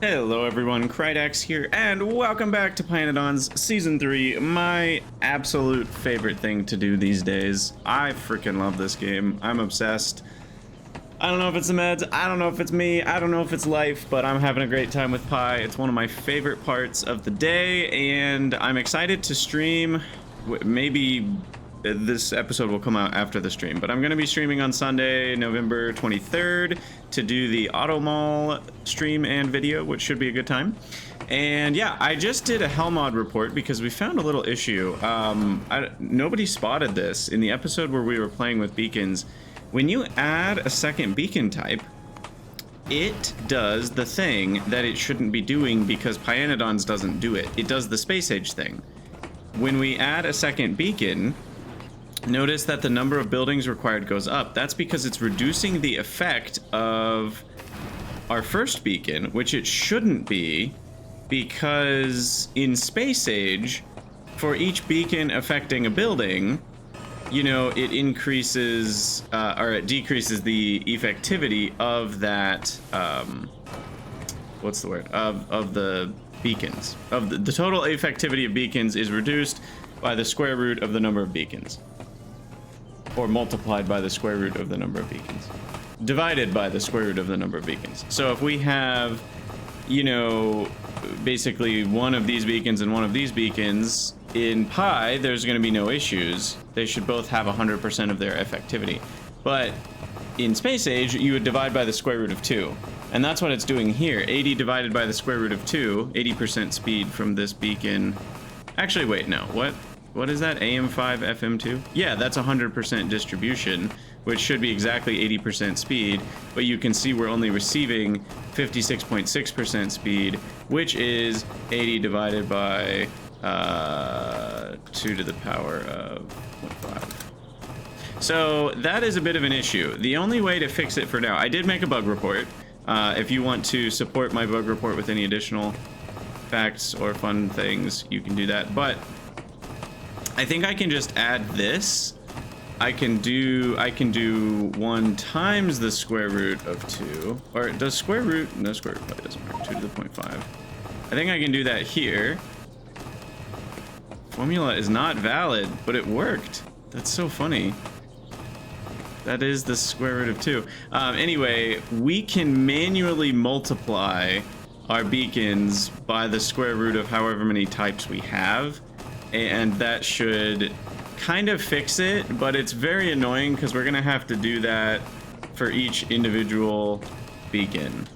Hello everyone, Krydax here, and welcome back to pYanodon's Season 3, my absolute favorite thing to do these days. I freaking love this game. I'm obsessed. I don't know if it's the meds, I don't know if it's me, I don't know if it's life, but I'm having a great time with Pi. It's one of my favorite parts of the day, and I'm excited to stream. Maybe this episode will come out after the stream, but I'm going to be streaming on Sunday, November 23rd to do the Auto Mall stream and video, which should be a good time. And yeah, I just did a Hellmod report because we found a little issue. Nobody spotted this in the episode where we were playing with beacons. When you add a second beacon type, it does the thing that it shouldn't be doing because pyanodon's doesn't do it. It does the space age thing. When we add a second beacon, notice that the number of buildings required goes up. That's because it's reducing the effect of our first beacon, which it shouldn't be, because in space age, for each beacon affecting a building, you know, it increases or it decreases the effectivity of that what's the word, of the beacons. Of the total effectivity of beacons is reduced by the square root of the number of beacons, or multiplied by the square root of the number of beacons, divided by the square root of the number of beacons. So if we have, you know, basically one of these beacons and one of these beacons, in Pi, there's going to be no issues. They should both have 100% of their effectivity. But in Space Age, you would divide by the square root of 2. And that's what it's doing here. 80 divided by the square root of 2, 80% speed from this beacon. Actually, wait, no. What is that? AM5, FM2? Yeah, that's 100% distribution, which should be exactly 80% speed, but you can see we're only receiving 56.6% speed, which is 80 divided by 2 to the power of 0.5. So that is a bit of an issue. The only way to fix it for now, I did make a bug report. If you want to support my bug report with any additional facts or fun things, you can do that, but I think I can just add this. I can do 1 times the square root of 2, or does square root, no, square root probably doesn't work, 2 to the 0.5. I think I can do that here. Formula is not valid, but it worked. That's so funny. That is the square root of 2. Anyway, we can manually multiply our beacons by the square root of however many types we have. And that should kind of fix it, but it's very annoying because we're gonna have to do that for each individual beacon.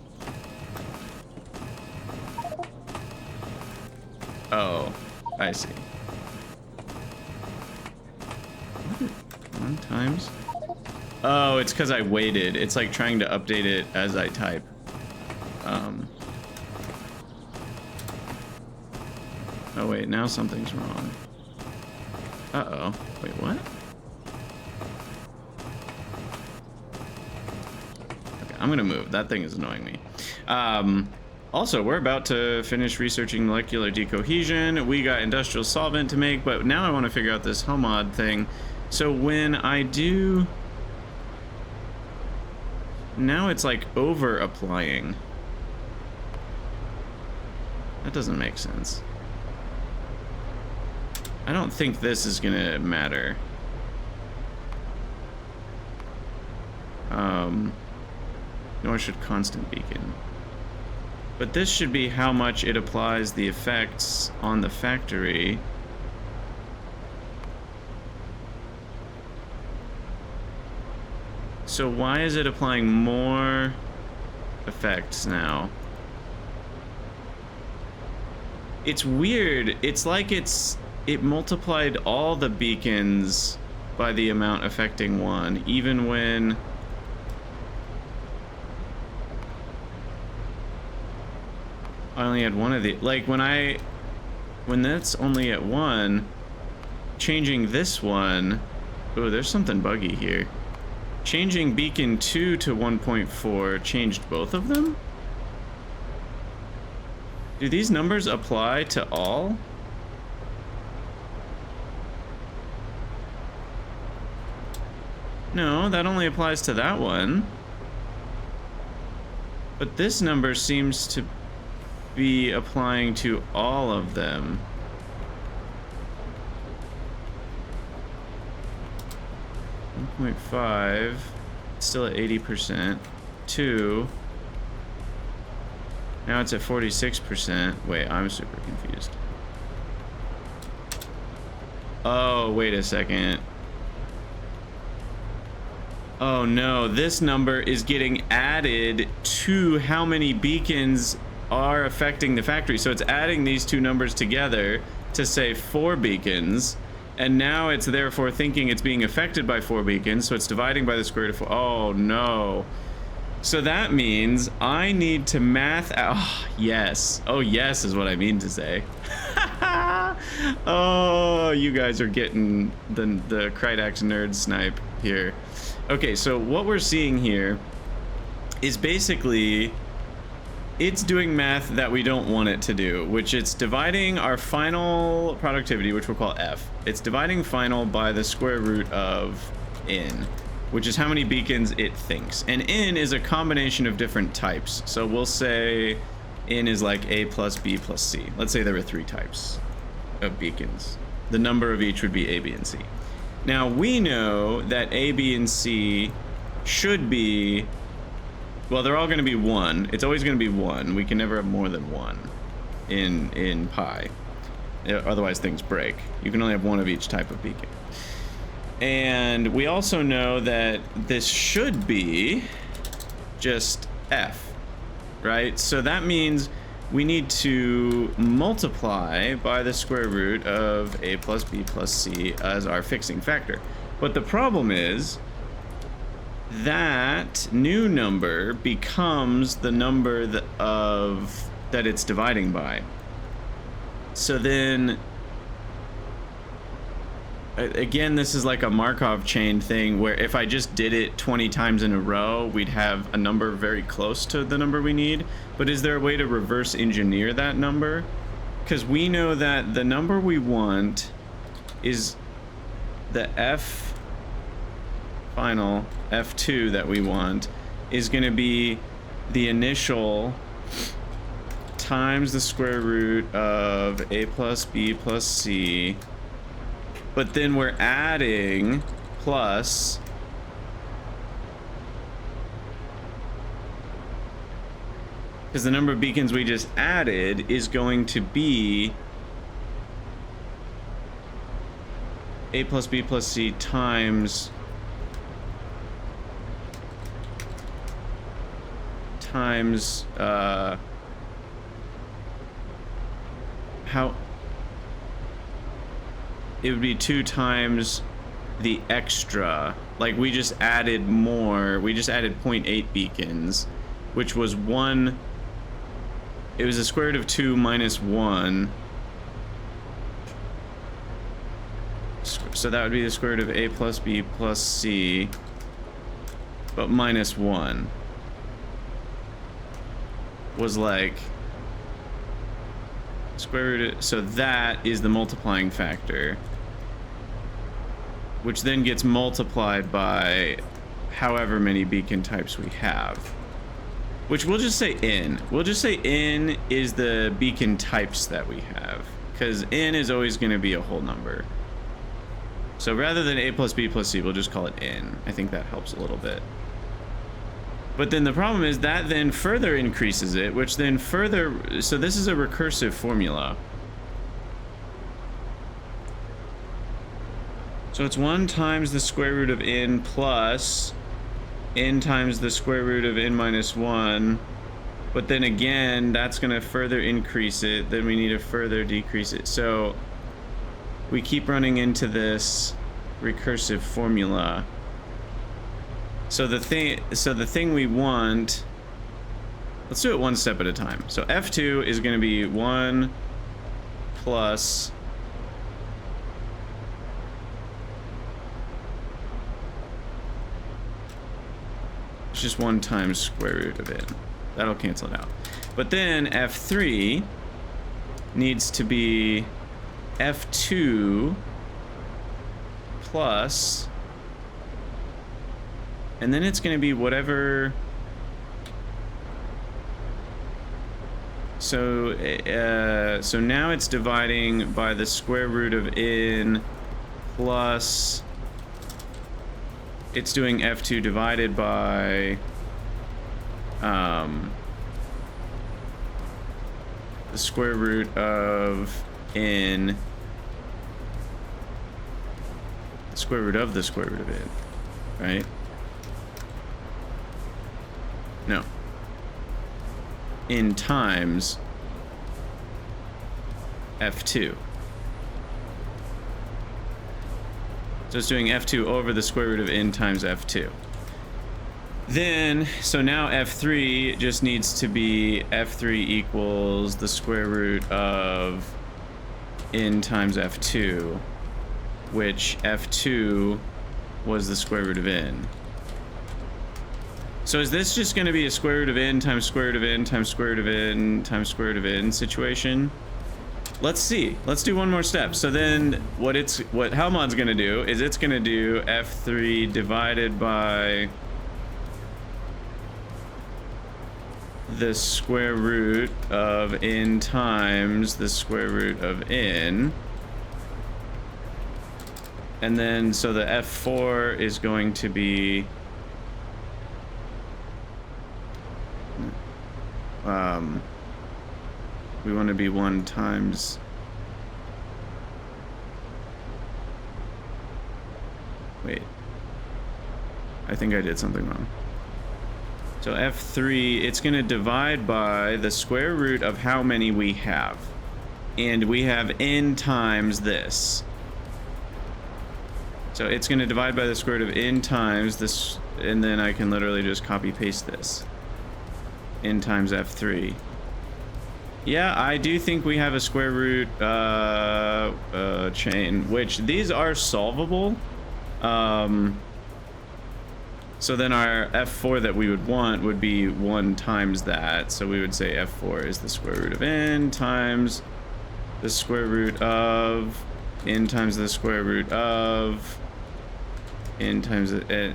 Oh, I see. 1 times? Oh, it's because I waited. It's like trying to update it as I type. Oh wait, now something's wrong. Uh-oh. Wait, what? Okay, I'm gonna move. That thing is annoying me. Also, we're about to finish researching molecular decohesion. We got industrial solvent to make, but now I want to figure out this Hellmod thing. So when I do... Now it's like over-applying. That doesn't make sense. I don't think this is gonna matter. Nor should constant beacon. But this should be how much it applies the effects on the factory. So why is it applying more effects now? It's weird. It's like it multiplied all the beacons by the amount affecting one, even when I only had one of the, like when that's only at 1, changing this one, oh, there's something buggy here. Changing beacon 2 to 1.4 changed both of them? Do these numbers apply to all? No, that only applies to that one. But this number seems to be applying to all of them. 1.5, still at 80%. 2, now it's at 46%. Wait, I'm super confused. Oh, wait a second. Oh no, this number is getting added to how many beacons are affecting the factory. So it's adding these two numbers together to say 4 beacons. And now it's therefore thinking it's being affected by 4 beacons. So it's dividing by the square root of 4. Oh no. So that means I need to math out. Oh, yes. Oh, yes is what I mean to say. Oh, you guys are getting the Krydax nerd snipe here. Okay, so what we're seeing here is basically it's doing math that we don't want it to do, which it's dividing our final productivity, which we'll call F. It's dividing final by the square root of N, which is how many beacons it thinks. And N is a combination of different types. So we'll say N is like A plus B plus C. Let's say there were 3 types of beacons. The number of each would be A, B, and C. Now we know that A, B, and C should be, well, they're all going to be 1. It's always going to be 1. We can never have more than 1 in pi. Otherwise things break. You can only have 1 of each type of beacon. And we also know that this should be just F, right? So that means we need to multiply by the square root of A plus B plus C as our fixing factor. But the problem is that new number becomes the number that it's dividing by. So then, again, this is like a Markov chain thing where if I just did it 20 times in a row, we'd have a number very close to the number we need. But is there a way to reverse engineer that number? Because we know that the number we want is the F final, F2 that we want, is going to be the initial times the square root of A plus B plus C. But then we're adding plus because the number of beacons we just added is going to be A plus B plus C times how it would be 2 times the extra. Like we just added more. We just added 0.8 beacons, which was 1. It was the square root of 2 minus 1. So that would be the square root of A plus B plus C, but minus 1 was like square root of, so that is the multiplying factor, which then gets multiplied by however many beacon types we have, which we'll just say N. We'll just say N is the beacon types that we have, because N is always going to be a whole number. So rather than A plus B plus C, we'll just call it N. I think that helps a little bit. But then the problem is that then further increases it, which then further, so this is a recursive formula. So it's 1 times the square root of N plus N times the square root of N minus 1. But then again, that's going to further increase it. Then we need to further decrease it. So we keep running into this recursive formula. So the thing we want, let's do it one step at a time. So F2 is going to be 1 plus it's just 1 times square root of N. That'll cancel it out. But then F3 needs to be F2 plus, and then it's going to be whatever. So now it's dividing by the square root of n plus it's doing F2 divided by the square root of n, the square root of the square root of n, right? No. N times F2. So it's doing F2 over the square root of n times F2. Then, so now F3 just needs to be F3 equals the square root of n times F2, which F2 was the square root of n. So is this just going to be a square root of n times square root of n times square root of n times square root of n situation? Let's see. Let's do one more step. So then what Helmod's going to do is it's going to do F3 divided by the square root of n times the square root of n. And then so the F4 is going to be we want to be 1 times wait, I think I did something wrong. So F3, it's going to divide by the square root of how many we have, and we have n times this. So it's going to divide by the square root of n times this, and then I can literally just copy paste this. N times F3. Yeah, I do think we have a square root chain, which these are solvable. So then our F4 that we would want would be 1 times that. So we would say F4 is the square root of n times the square root of n times the square root of n times,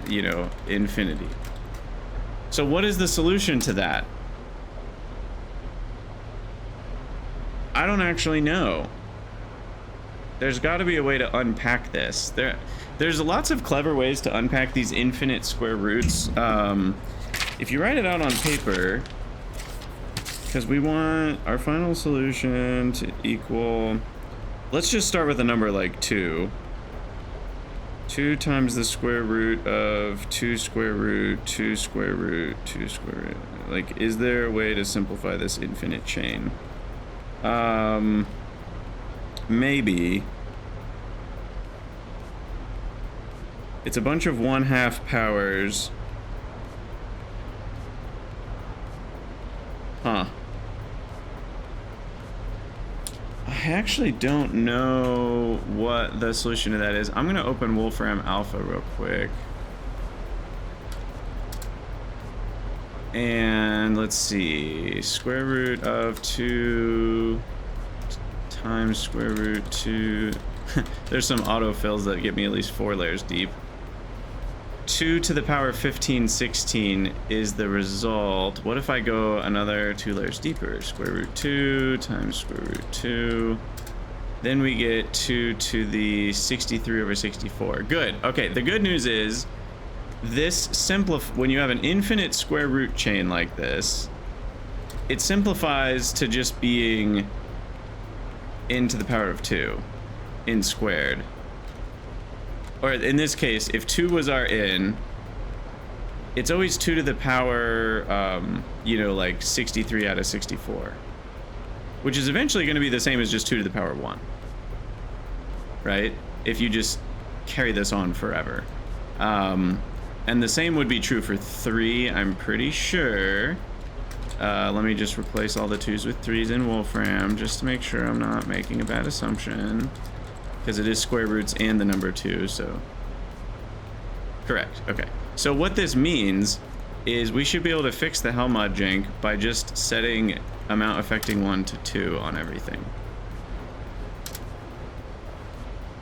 you know, infinity. So what is the solution to that? I don't actually know. There's got to be a way to unpack this. There's lots of clever ways to unpack these infinite square roots. If you write it out on paper, because we want our final solution to equal, let's just start with a number like 2. 2 times the square root of 2 square root, 2 square root, 2 square root. Like, is there a way to simplify this infinite chain? Maybe. It's a bunch of 1/2 powers. Huh. I actually don't know what the solution to that is. I'm gonna open Wolfram Alpha real quick. And let's see. Square root of 2 times square root 2. There's some autofills that get me at least 4 layers deep. 2 to the power 15, 16 is the result. What if I go another 2 layers deeper? Square root 2 times square root 2. Then we get 2 to the 63 over 64. Good. Okay, the good news is this when you have an infinite square root chain like this, it simplifies to just being n to the power of 2, n squared. Or in this case, if 2 was our n, it's always 2 to the power, you know, like 63 out of 64. Which is eventually going to be the same as just 2 to the power 1. Right? If you just carry this on forever. And the same would be true for 3, I'm pretty sure. Let me just replace all the 2's with 3's in Wolfram, just to make sure I'm not making a bad assumption. Because it is square roots and the number 2, so... Correct, okay. So what this means is we should be able to fix the Helmod jank by just setting amount affecting 1 to 2 on everything.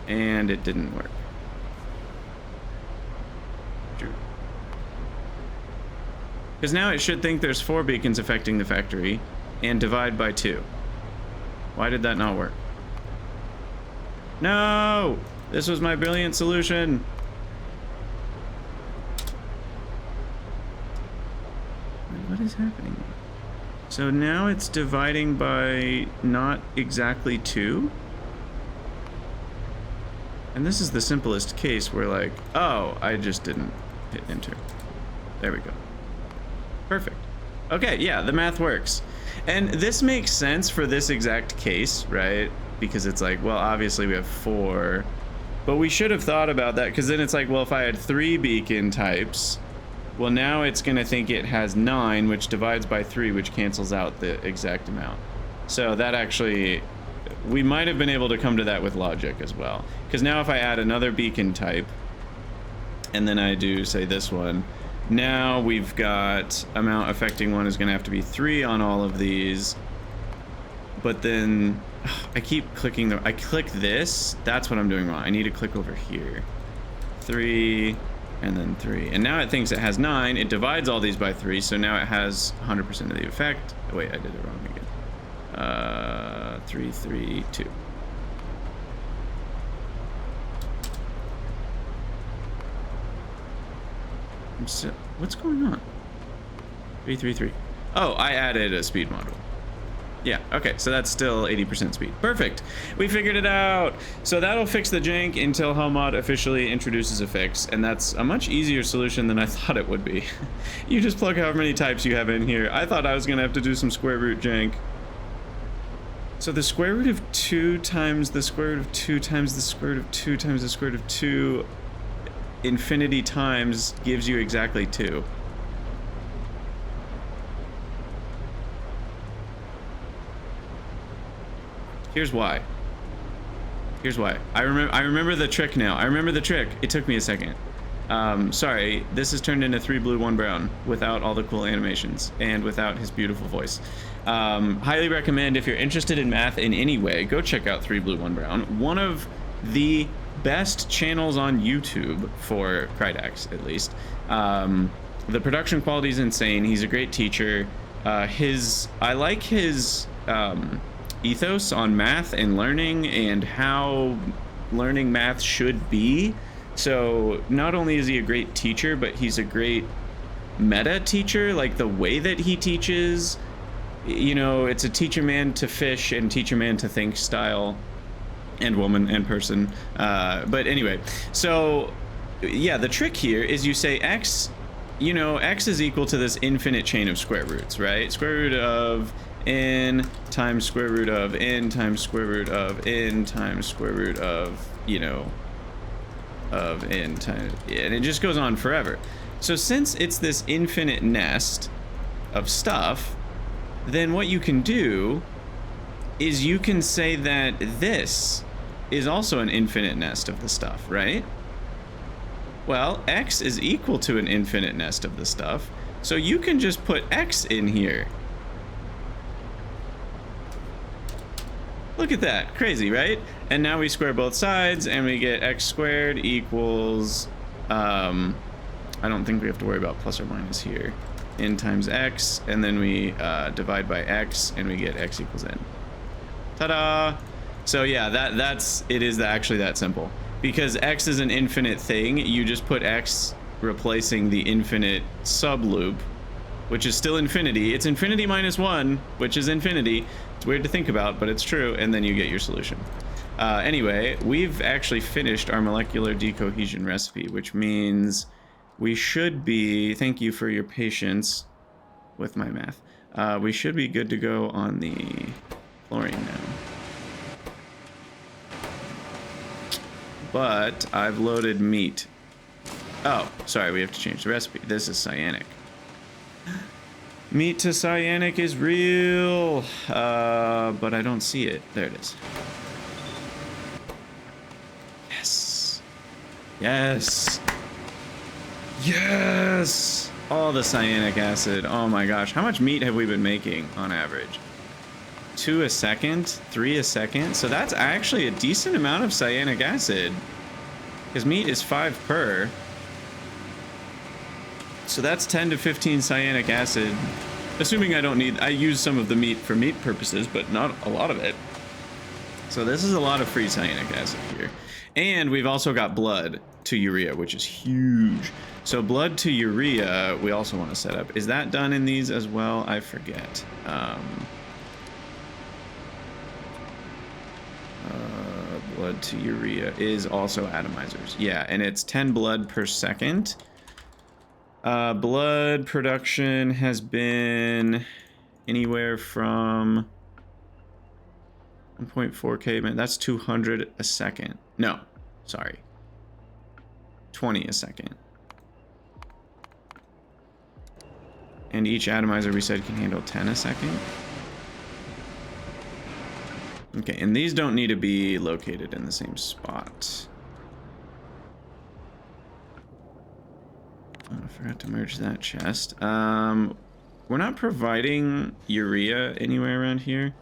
And it didn't work. Because now it should think there's 4 beacons affecting the factory, and divide by 2. Why did that not work? No! This was my brilliant solution. What is happening? So now it's dividing by not exactly 2. And this is the simplest case where like, oh, I just didn't hit enter. There we go. Perfect. Okay, yeah, the math works. And this makes sense for this exact case, right? Because it's like, well, obviously we have 4, but we should have thought about that, because then it's like, well, if I had 3 beacon types, well, now it's going to think it has 9, which divides by 3, which cancels out the exact amount. So that actually, we might have been able to come to that with logic as well. Because now if I add another beacon type, and then I do, say, this one, now we've got amount affecting 1 is going to have to be 3 on all of these. But then I keep clicking I click this. That's what I'm doing wrong. I need to click over here. 3 and then 3. And now it thinks it has 9. It divides all these by 3. So now it has 100% of the effect. Oh, wait, I did it wrong again. 3, 3, 2. What's going on? 3, 3, 3. Oh, I added a speed module. Yeah, okay, so that's still 80% speed. Perfect. We figured it out. So that'll fix the jank until HellMod officially introduces a fix, and that's a much easier solution than I thought it would be. You just plug however many types you have in here. I thought I was gonna have to do some square root jank. So the square root of 2 times the square root of 2 times the square root of 2 times the square root of 2 infinity times gives you exactly 2. Here's why. Here's why. I remember the trick now. I remember the trick. It took me a second. Sorry, this is turned into 3 blue 1 brown without all the cool animations and without his beautiful voice. Highly recommend, if you're interested in math in any way, go check out 3 blue 1 brown. One of the best channels on YouTube for Krydax, at least. The production quality is insane. He's a great teacher. I like his ethos on math and learning and how learning math should be. So not only is he a great teacher, but he's a great meta teacher. Like the way that he teaches, you know, it's a teach a man to fish and teach a man to think style, and woman and person. But anyway, so yeah, the trick here is you say x, you know, x is equal to this infinite chain of square roots, right? Square root of n times square root of n times square root of n times square root of, you know, of n times, and it just goes on forever. So since it's this infinite nest of stuff, then what you can do is you can say that this is also an infinite nest of the stuff, right? Well, x is equal to an infinite nest of the stuff, so you can just put x in here. Look at that, crazy, right? And now we square both sides and we get x squared equals, I don't think we have to worry about plus or minus here, n times x, and then we divide by x and we get x equals n. Ta-da! So yeah, it is actually that simple. Because x is an infinite thing, you just put x replacing the infinite subloop, which is still infinity. It's infinity minus 1, which is infinity. It's weird to think about, but it's true, and then you get your solution. Anyway, we've actually finished our molecular decohesion recipe, which means we should be, thank you for your patience with my math, we should be good to go on the fluorine now. But I've loaded meat. Oh, sorry, we have to change the recipe. This is cyanic. Meat to cyanic is real, but I don't see it. There it is. Yes. Yes. Yes. All the cyanic acid. Oh my gosh. How much meat have we been making on average? 2 a second, 3 a second. So that's actually a decent amount of cyanic acid, because meat is 5 per. So that's 10 to 15 cyanic acid Assuming I don't need, I use some of the meat for meat purposes, but not a lot of it. So this is a lot of free cyanic acid here. And we've also got blood to urea, which is huge. So blood to urea, we also want to set up. Is that done in these as well? I forget. Blood to urea is also atomizers. Yeah, and it's 10 blood per second. Blood production has been anywhere from 1.4K, man, that's 200 a second. No, sorry. 20 a second. And each atomizer we said can handle 10 a second. Okay, and these don't need to be located in the same spot. Oh, I forgot to merge that chest. We're not providing urea anywhere around here.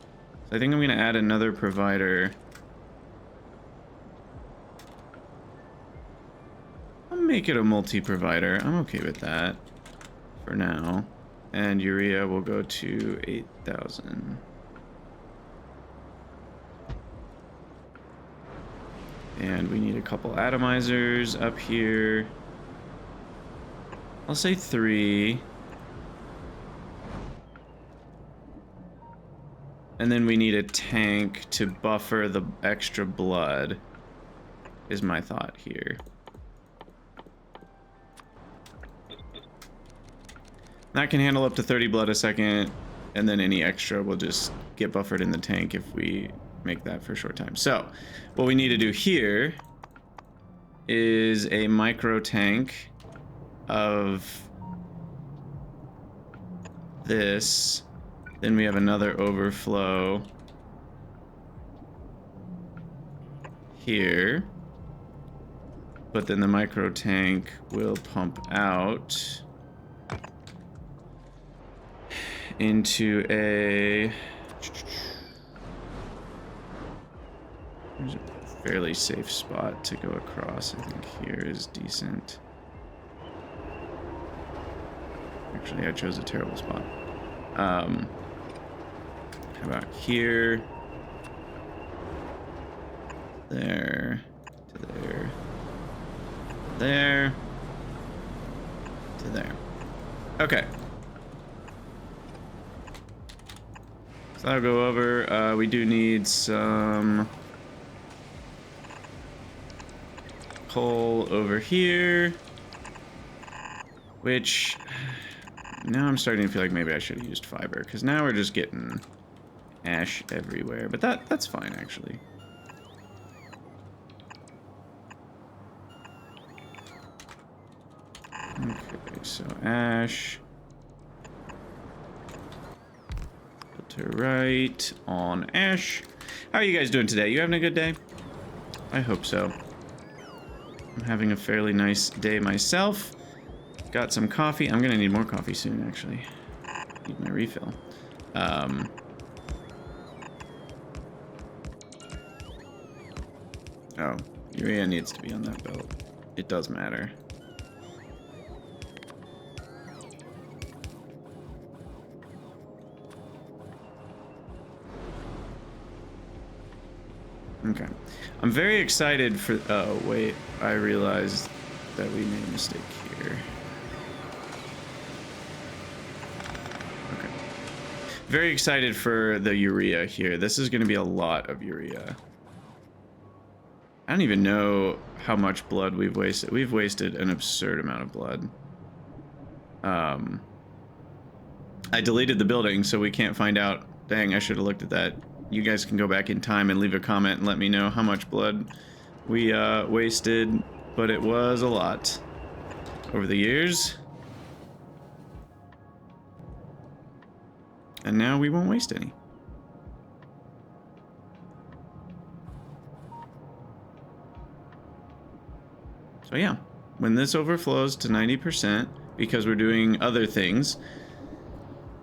So I think I'm gonna add another provider. I'll make it a multi-provider. I'm okay with that for now. And urea will go to 8,000. And we need a couple atomizers up here. I'll say 3. And then we need a tank to buffer the extra blood, is my thought here. That can handle up to 30 blood a second, and then any extra will just get buffered in the tank if we make that for a short time. So what we need to do here is a micro tank of this. Then we have another overflow here, but then the micro tank will pump out into a, there's a fairly safe spot to go across. I think here is decent. Actually, I chose a terrible spot. How about here? There, to there, there, to there. Okay. So that'll go over. We do need some coal over here, which now I'm starting to feel like maybe I should have used fiber, because now we're just getting ash everywhere. But that's fine, actually. Okay, so ash. Filter right on ash. How are you guys doing today? You having a good day? I hope so. I'm having a fairly nice day myself. Got some coffee. I'm gonna need more coffee soon, actually. Need my refill. Oh, urea needs to be on that belt. It does matter. Okay. I'm very excited for... Oh, wait. I realized that we made a mistake here. Okay. Very excited for the urea here. This is going to be a lot of urea. I don't even know how much blood we've wasted. We've wasted an absurd amount of blood. I deleted the building, so we can't find out. Dang, I should have looked at that. You guys can go back in time and leave a comment and let me know how much blood we wasted, but it was a lot over the years. And now we won't waste any. So yeah, when this overflows to 90%, because we're doing other things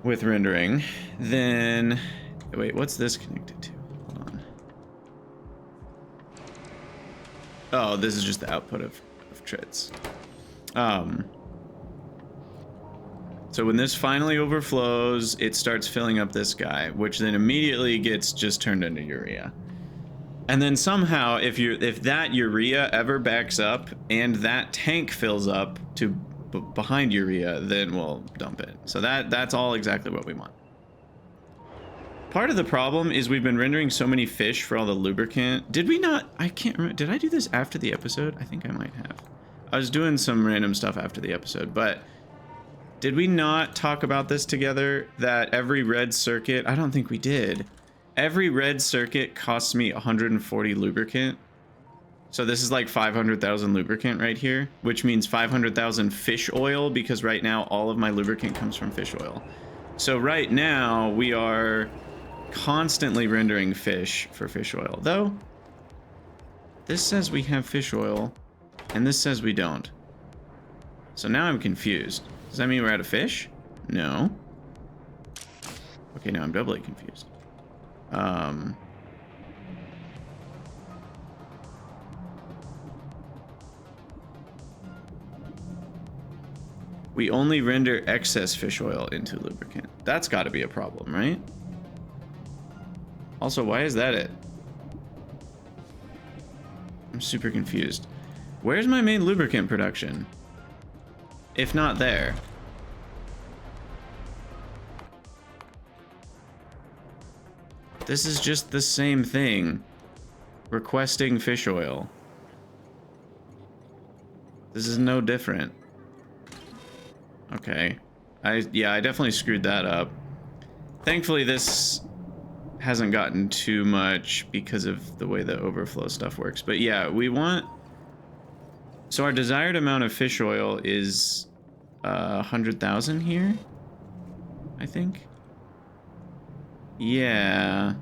with rendering, then... Wait, what's this connected to? Hold on. Oh, this is just the output of trits. So when this finally overflows, it starts filling up this guy, which then immediately gets just turned into urea. And then somehow, if that urea ever backs up and that tank fills up to behind urea, then we'll dump it. So that's all exactly what we want. Part of the problem is we've been rendering so many fish for all the lubricant. Did we not? I can't remember. Did I do this after the episode? I think I might have. I was doing some random stuff after the episode, but did we not talk about this together? That every red circuit, I don't think we did. Every red circuit costs me 140 lubricant. So this is like 500,000 lubricant right here, which means 500,000 fish oil, because right now all of my lubricant comes from fish oil. So right now we are constantly rendering fish for fish oil, though this says we have fish oil and this says we don't. So now I'm confused. Does that mean we're out of fish? No. Okay, now I'm doubly confused. We only render excess fish oil into lubricant. That's got to be a problem, right? Also, why is that it? I'm super confused. Where's my main lubricant production? If not there. This is just the same thing. Requesting fish oil. This is no different. Okay. Yeah, I definitely screwed that up. Thankfully, this hasn't gotten too much because of the way the overflow stuff works. But yeah, we want... So our desired amount of fish oil is 100,000 here, I think. Yeah.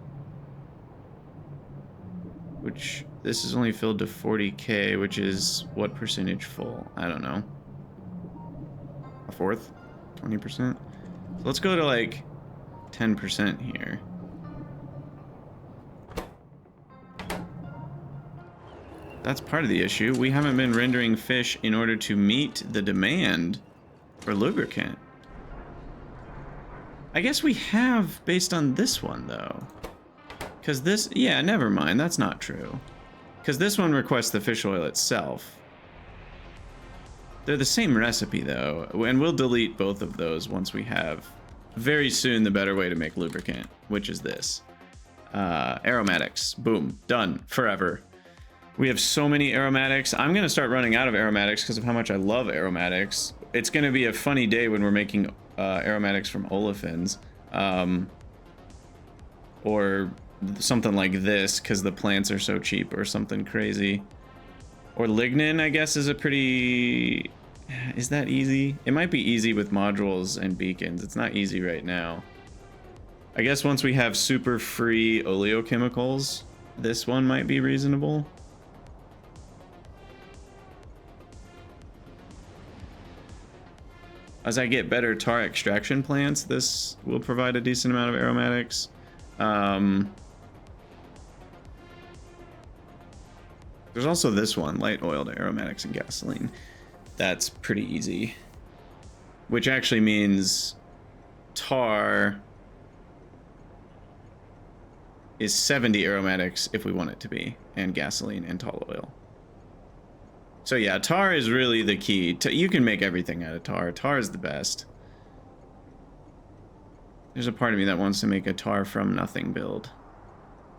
Which, this is only filled to 40K, which is what percentage full? I don't know. A fourth? 20%? So let's go to like 10% here. That's part of the issue. We haven't been rendering fish in order to meet the demand for lubricant. I guess we have based on this one, though. Because this... Yeah, never mind. That's not true. Because this one requests the fish oil itself. They're the same recipe, though. And we'll delete both of those once we have, very soon, the better way to make lubricant, which is this. Aromatics. Boom. Done. Forever. We have so many aromatics. I'm going to start running out of aromatics because of how much I love aromatics. It's going to be a funny day when we're making aromatics from olefins. Or something like this because the plants are so cheap, or something crazy. Or lignin, I guess, is a pretty... Is that easy? It might be easy with modules and beacons. It's not easy right now. I guess once we have super free oleochemicals, this one might be reasonable. As I get better tar extraction plants, this will provide a decent amount of aromatics. There's also this one, light oil to aromatics and gasoline. That's pretty easy. Which actually means tar is 70 aromatics if we want it to be, and gasoline and tall oil. So yeah, tar is really the key. You can make everything out of tar. Tar is the best. There's a part of me that wants to make a tar from nothing build.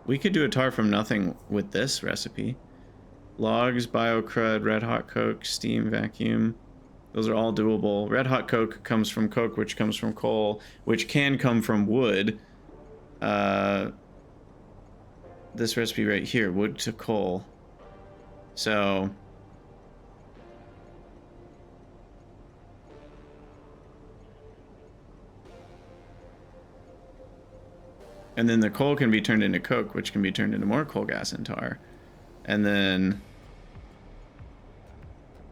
We could do a tar from nothing with this recipe. Logs, biocrud, red hot coke, steam, vacuum. Those are all doable. Red hot coke comes from coke, which comes from coal, which can come from wood. This recipe right here, wood to coal. So... And then the coal can be turned into coke, which can be turned into more coal gas and tar. And then...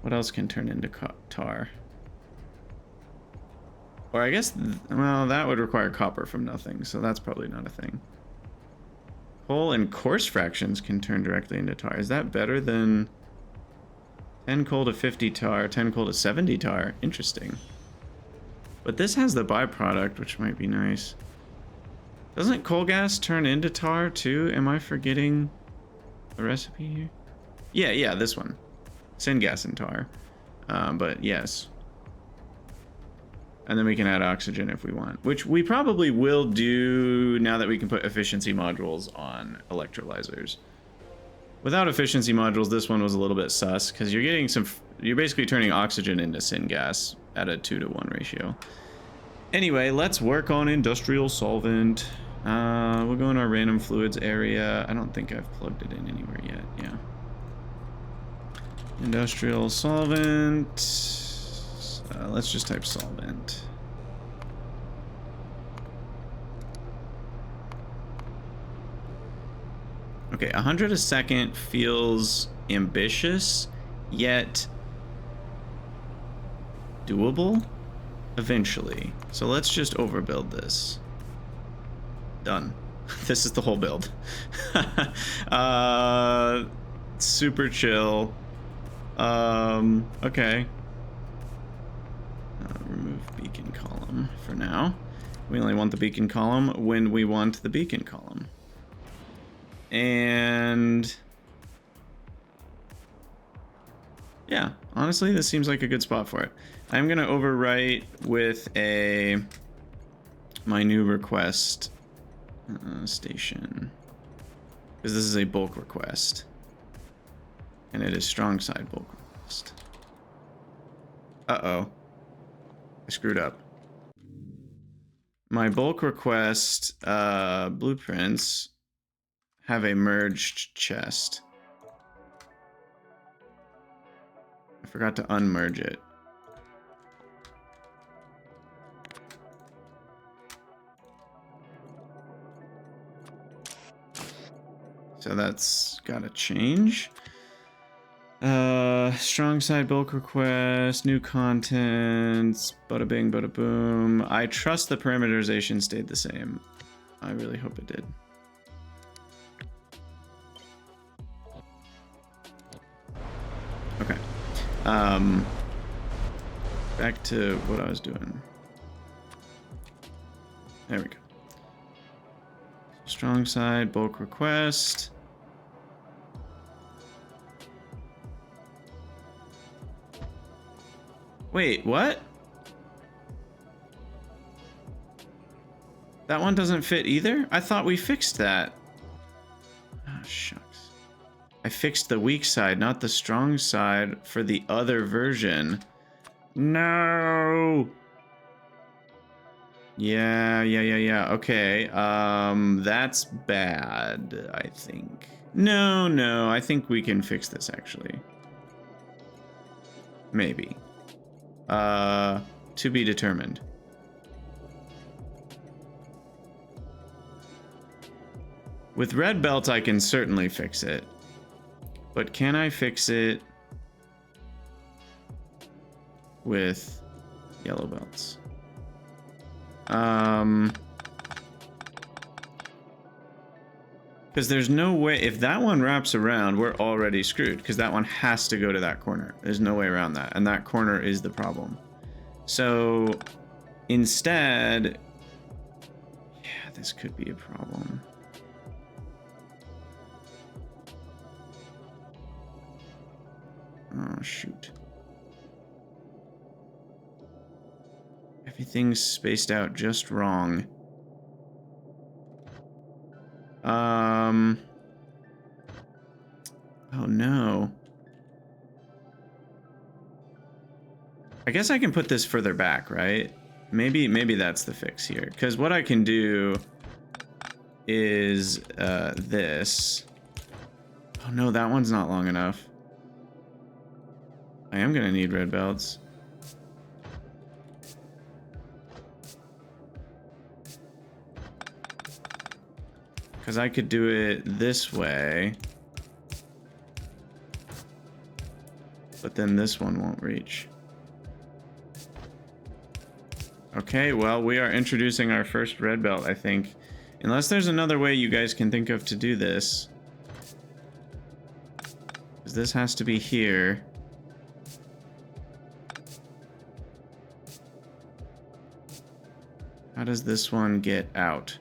What else can turn into tar? Or I guess... Well, that would require copper from nothing, so that's probably not a thing. Coal and coarse fractions can turn directly into tar. Is that better than 10 coal to 50 tar, 10 coal to 70 tar? Interesting. But this has the byproduct, which might be nice. Doesn't coal gas turn into tar too? Am I forgetting the recipe here? Yeah, this one. Syngas and tar. But yes. And then we can add oxygen if we want, which we probably will do now that we can put efficiency modules on electrolyzers. Without efficiency modules, this one was a little bit sus because you're getting you're basically turning oxygen into syngas at a 2-to-1 ratio. Anyway, let's work on industrial solvent. We'll go in our random fluids area. I don't think I've plugged it in anywhere yet. Yeah. Industrial solvent. Let's just type solvent. Okay, 100 a second feels ambitious, yet doable eventually. So let's just overbuild this. Done. This is the whole build. Super chill. Okay. Remove beacon column for now. We only want the beacon column when we want the beacon column. And yeah, honestly, this seems like a good spot for it. I'm gonna overwrite with my new request station, because this is a bulk request, and it is strong side bulk request. Uh-oh. I screwed up. My bulk request blueprints have a merged chest. I forgot to unmerge it. So that's gotta change. Strong side bulk request, new contents, bada bing, bada boom. I trust the parameterization stayed the same. I really hope it did. Okay. Back to what I was doing. There we go. Strong side bulk request. Wait, what? That one doesn't fit either? I thought we fixed that. Oh, shucks. I fixed the weak side, not the strong side for the other version. No! Yeah. Okay. That's bad, I think. No, I think we can fix this, actually. Maybe. To be determined. With red belt, I can certainly fix it. But can I fix it with yellow belts? Because there's no way, if that one wraps around, we're already screwed, because that one has to go to that corner. There's no way around that, and that corner is the problem. So instead, yeah, this could be a problem. Oh, shoot. Everything's spaced out just wrong. Oh no. I guess I can put this further back, right? Maybe that's the fix here. Because what I can do is this. Oh no, that one's not long enough. I am gonna need red belts. Because I could do it this way. But then this one won't reach. Okay, well, we are introducing our first red belt, I think. Unless there's another way you guys can think of to do this. Because this has to be here. How does this one get out?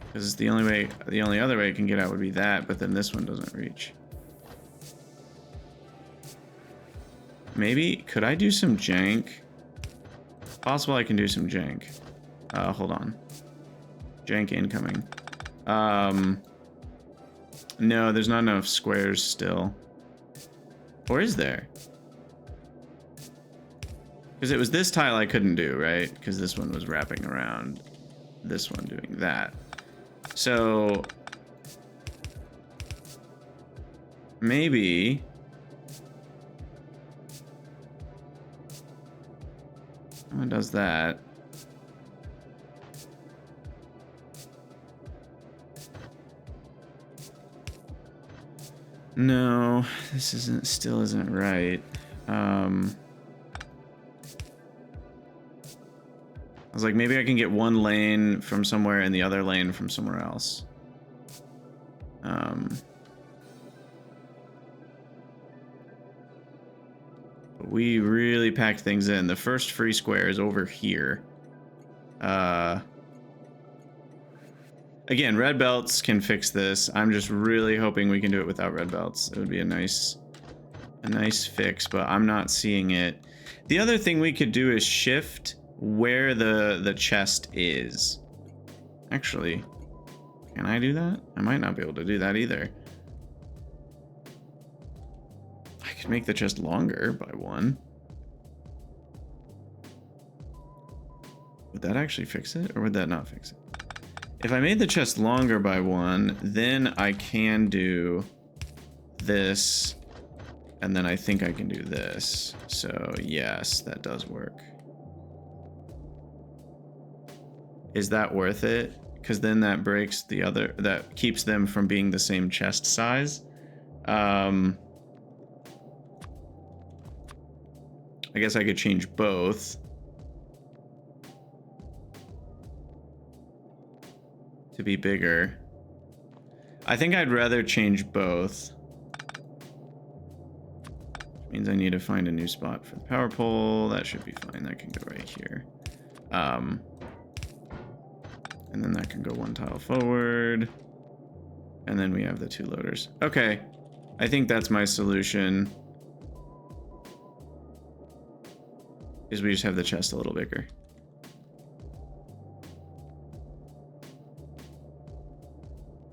Because the only other way it can get out would be that, but then this one doesn't reach. Maybe, could I do some jank? Possible I can do some jank. Hold on. Jank incoming. No, there's not enough squares still. Or is there? Because it was this tile I couldn't do, right? Because this one was wrapping around this one doing that. So maybe someone does that. No, this still isn't right. I was like, maybe I can get one lane from somewhere and the other lane from somewhere else. But we really packed things in. The first free square is over here. Again, red belts can fix this. I'm just really hoping we can do it without red belts. It would be a nice fix, but I'm not seeing it. The other thing we could do is shift where the chest is. Actually, can I do that? I might not be able to do that either. I could make the chest longer by 1. Would that actually fix it, or would that not fix it? If I made the chest longer by 1, then I can do this, and then I think I can do this. So yes, that does work. Is that worth it? Because then that breaks the other, that keeps them from being the same chest size. I guess I could change both to be bigger. I think I'd rather change both. Which means I need to find a new spot for the power pole. That should be fine. That can go right here. And then that can go 1 tile forward. And then we have the 2 loaders. Okay. I think that's my solution. Is we just have the chest a little bigger.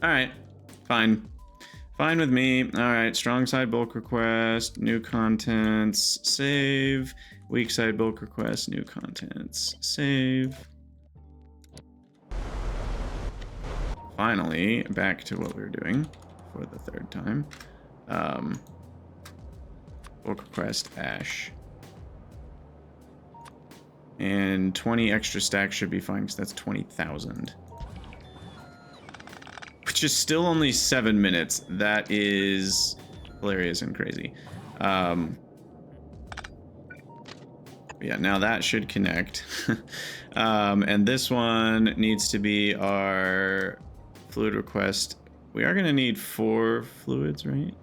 Alright. Fine. Fine with me. Alright. Strong side bulk request. New contents. Save. Weak side bulk request. New contents. Save. Finally, back to what we were doing for the 3rd time. Bulk request ash. And 20 extra stacks should be fine because that's 20,000. Which is still only 7 minutes. That is hilarious and crazy. Yeah, now that should connect. And this one needs to be our fluid request. We are going to need 4 fluids, right?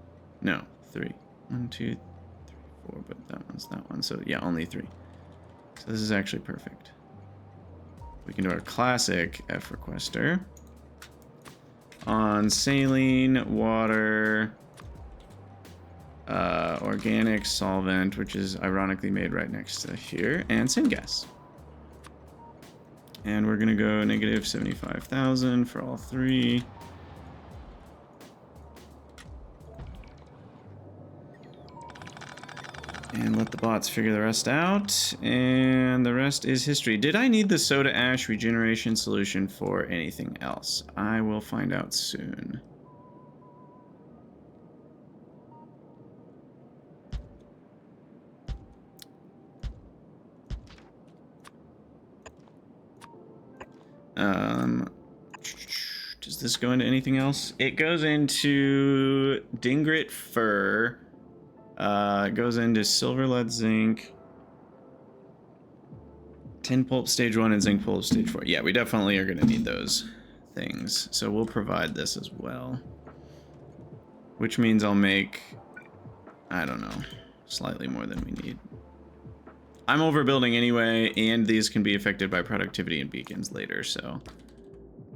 No, 3. 1, 2, 3, 4, but that one's that one. So yeah, only 3. So this is actually perfect. We can do our classic F requester on saline, water, organic solvent, which is ironically made right next to here, and syngas. And we're gonna go negative 75,000 for all 3. And let the bots figure the rest out. And the rest is history. Did I need the soda ash regeneration solution for anything else? I will find out soon. Does this go into anything else? It goes into Dingrit Fur. It goes into silver, lead, zinc, tin pulp stage 1 and zinc pulp stage 4. Yeah, we definitely are going to need those things. So we'll provide this as well. Which means I'll make, I don't know, slightly more than we need. I'm overbuilding anyway, and these can be affected by productivity and beacons later, so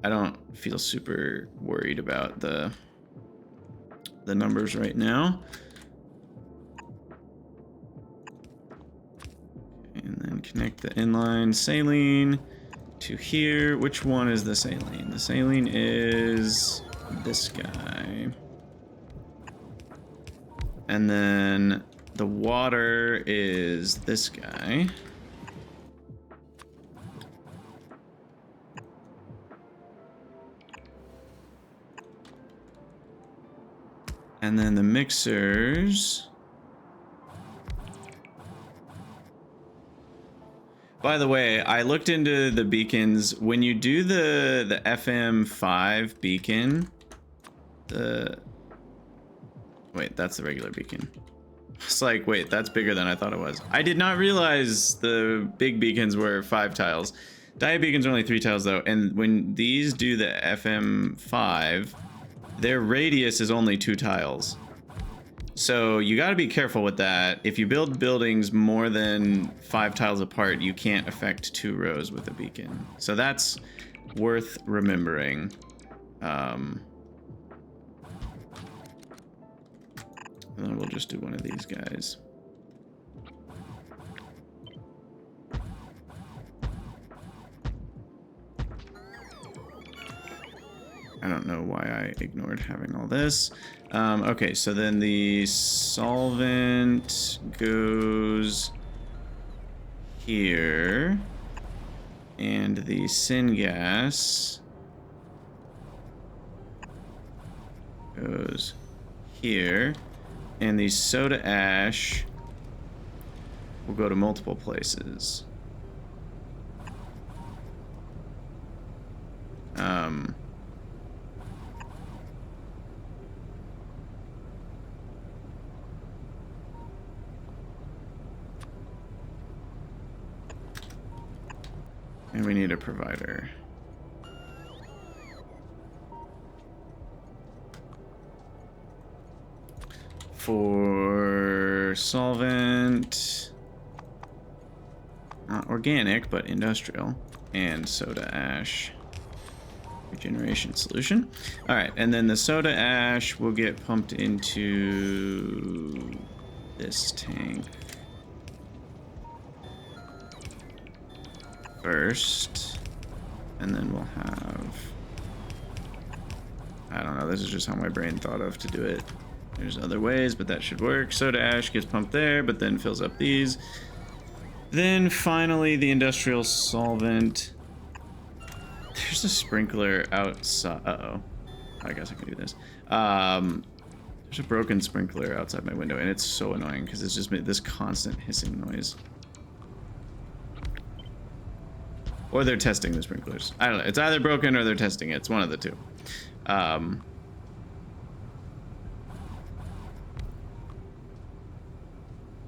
I don't feel super worried about the numbers right now. And then connect the inline saline to here. Which one is the saline? The saline is this guy. And then the water is this guy. And then the mixers. By the way, I looked into the beacons. When you do the FM5 beacon, wait, that's the regular beacon. It's like, wait, that's bigger than I thought it was. I did not realize the big beacons were 5 tiles. Diet beacons are only 3 tiles though, and when these do the FM5, their radius is only 2 tiles. So you got to be careful with that. If you build buildings more than 5 tiles apart, you can't affect 2 rows with a beacon. So that's worth remembering. And then we'll just do one of these guys. I don't know why I ignored having all this. Okay, so then the solvent goes here, and the syngas goes here, and the soda ash will go to multiple places. And we need a provider. For solvent, not organic, but industrial, and soda ash. Regeneration solution. All right, and then the soda ash will get pumped into this tank first, and then we'll have, I don't know, this is just how my brain thought of to do it. There's other ways, but that should work. Soda ash gets pumped there, but then fills up these. Then finally the industrial solvent. There's a sprinkler outside. Uh-oh. I guess I can do this. There's a broken sprinkler outside my window, and it's so annoying because it's just made this constant hissing noise. Or they're testing the sprinklers. I don't know. It's either broken or they're testing it. It's one of the two.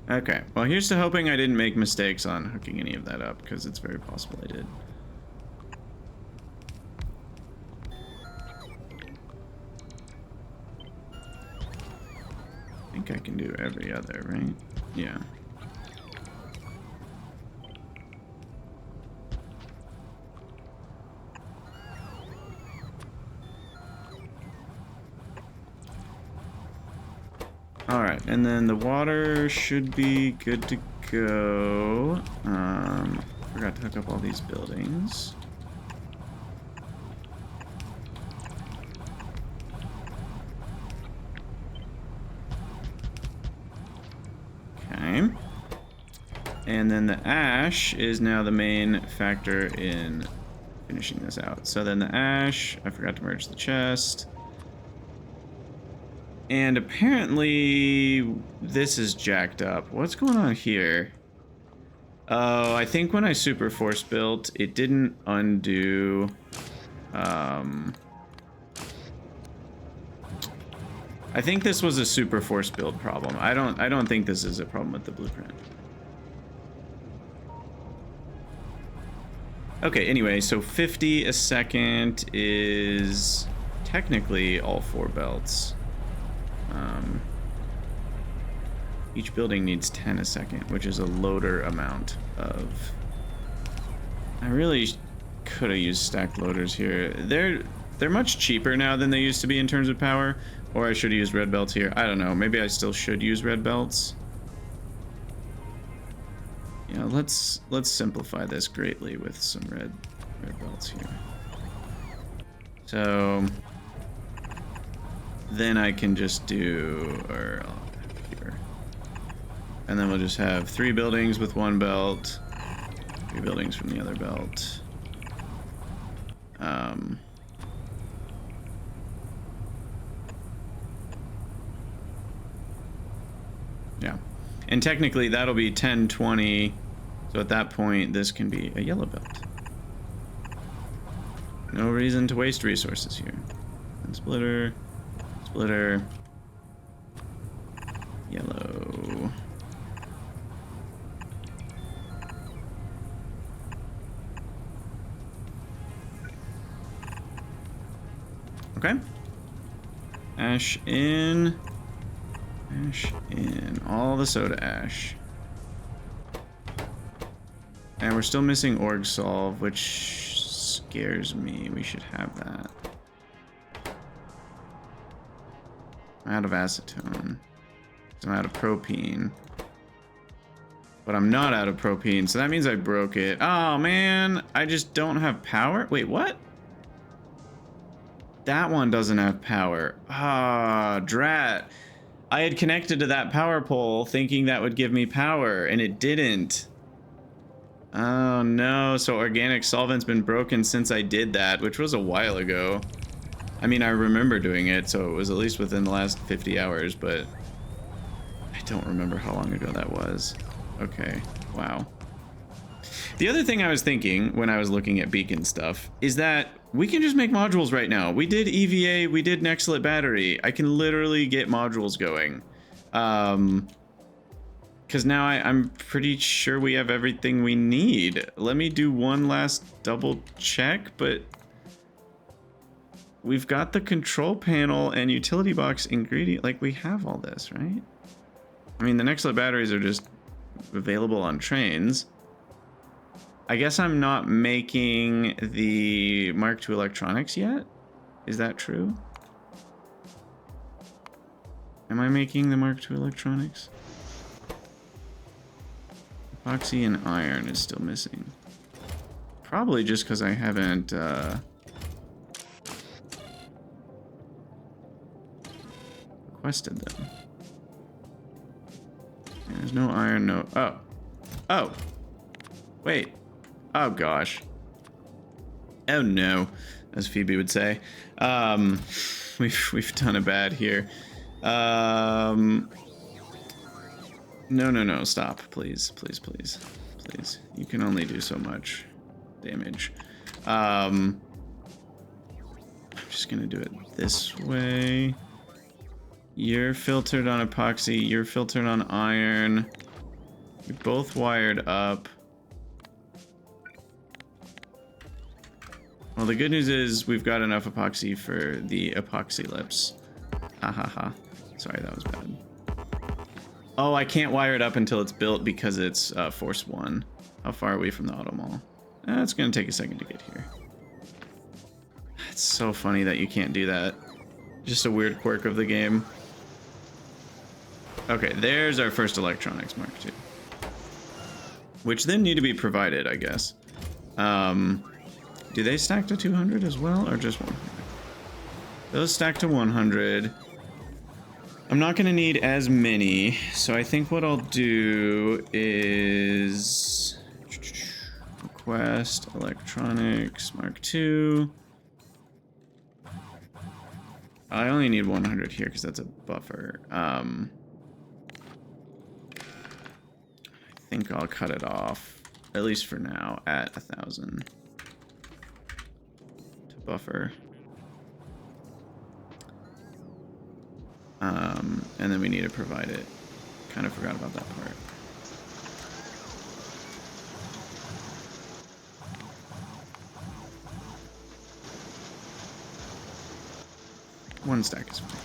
Okay. Well, here's to hoping I didn't make mistakes on hooking any of that up, because it's very possible I did. I think I can do every other, right? Yeah. All right, and then the water should be good to go. Forgot to hook up all these buildings. Okay. And then the ash is now the main factor in finishing this out. So then the ash, I forgot to merge the chest. And apparently this is jacked up. What's going on here? Oh, I think when I super force built, it didn't undo. I think this was a super force build problem. I don't think this is a problem with the blueprint. Okay, anyway, so 50 a second is technically all 4 belts. Each building needs 10 a second, which is a loader amount of... I really could have used stacked loaders here. They're much cheaper now than they used to be in terms of power. Or I should have used red belts here. I don't know. Maybe I still should use red belts. Yeah, let's simplify this greatly with some red belts here. So then I can just do, or I'll have here. And then we'll just have 3 buildings with 1 belt, 3 buildings from the other belt. Yeah. And technically that'll be 10, 20. So at that point, this can be a yellow belt. No reason to waste resources here. And splitter, splitter, yellow. Okay. Ash in. Ash in. All the soda ash. And we're still missing org solve, which scares me. We should have that. I'm out of acetone. I'm out of propene. But I'm not out of propene, so that means I broke it. Oh man, I just don't have power? Wait, what? That one doesn't have power. Ah, drat. I had connected to that power pole thinking that would give me power, and it didn't. Oh no, so organic solvent's been broken since I did that, which was a while ago. I mean, I remember doing it, so it was at least within the last 50 hours, but I don't remember how long ago that was. Okay, wow. The other thing I was thinking when I was looking at beacon stuff is that we can just make modules right now. We did EVA, we did Nextlit battery. I can literally get modules going. Because now I'm pretty sure we have everything we need. Let me do one last double check, but we've got the control panel and utility box ingredient. Like, we have all this, right? I mean, the Nextlit batteries are just available on trains. I guess I'm not making the Mark II electronics yet. Is that true? Am I making the Mark II electronics? Epoxy and iron is still missing. Probably just because I haven't requested them. There's no iron, no... Oh. Oh. Wait. Oh, gosh. Oh, no. As Phoebe would say. We've done a bad here. No. Stop. Please. Please. You can only do so much damage. I'm just gonna do it this way. You're filtered on epoxy. You're filtered on iron. You're both wired up. Well, the good news is we've got enough epoxy for the epoxy lips. Ha ha ha. Sorry, that was bad. Oh, I can't wire it up until it's built because it's Force 1. How far are we from the auto mall? It's gonna take a second to get here. It's so funny that you can't do that. Just a weird quirk of the game. Okay, there's our first electronics, Mark II. Which then need to be provided, I guess. Do they stack to 200 as well, or just 100? Those stack to 100. I'm not going to need as many, so I think what I'll do is request electronics Mark II. I only need 100 here because that's a buffer. I think I'll cut it off, at least for now, at 1,000 to buffer. And then we need to provide it. Kind of forgot about that part. One stack is fine.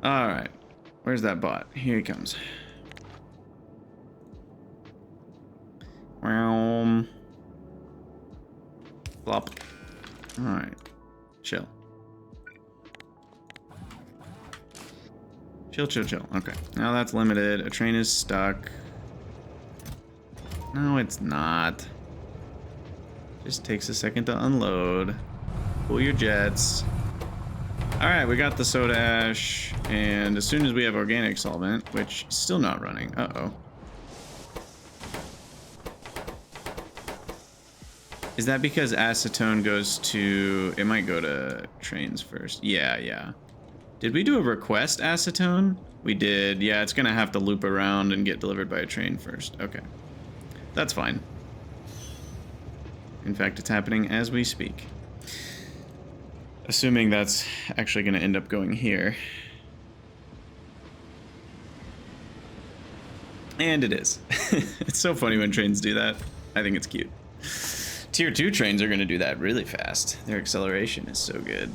All right. Where's that bot? Here he comes. Flop. Alright. Chill. Chill, chill, chill. Okay. Now that's limited. A train is stuck. No, it's not. Just takes a second to unload. Pull your jets. Alright, we got the soda ash. And as soon as we have organic solvent, which is still not running. Uh-oh. Is that because acetone goes to... It might go to trains first. Yeah, yeah. Did we do a request acetone? We did. Yeah, it's going to have to loop around and get delivered by a train first. Okay. That's fine. In fact, it's happening as we speak. Assuming that's actually going to end up going here. And it is. It's so funny when trains do that. I think it's cute. Tier 2 trains are going to do that really fast. Their acceleration is so good.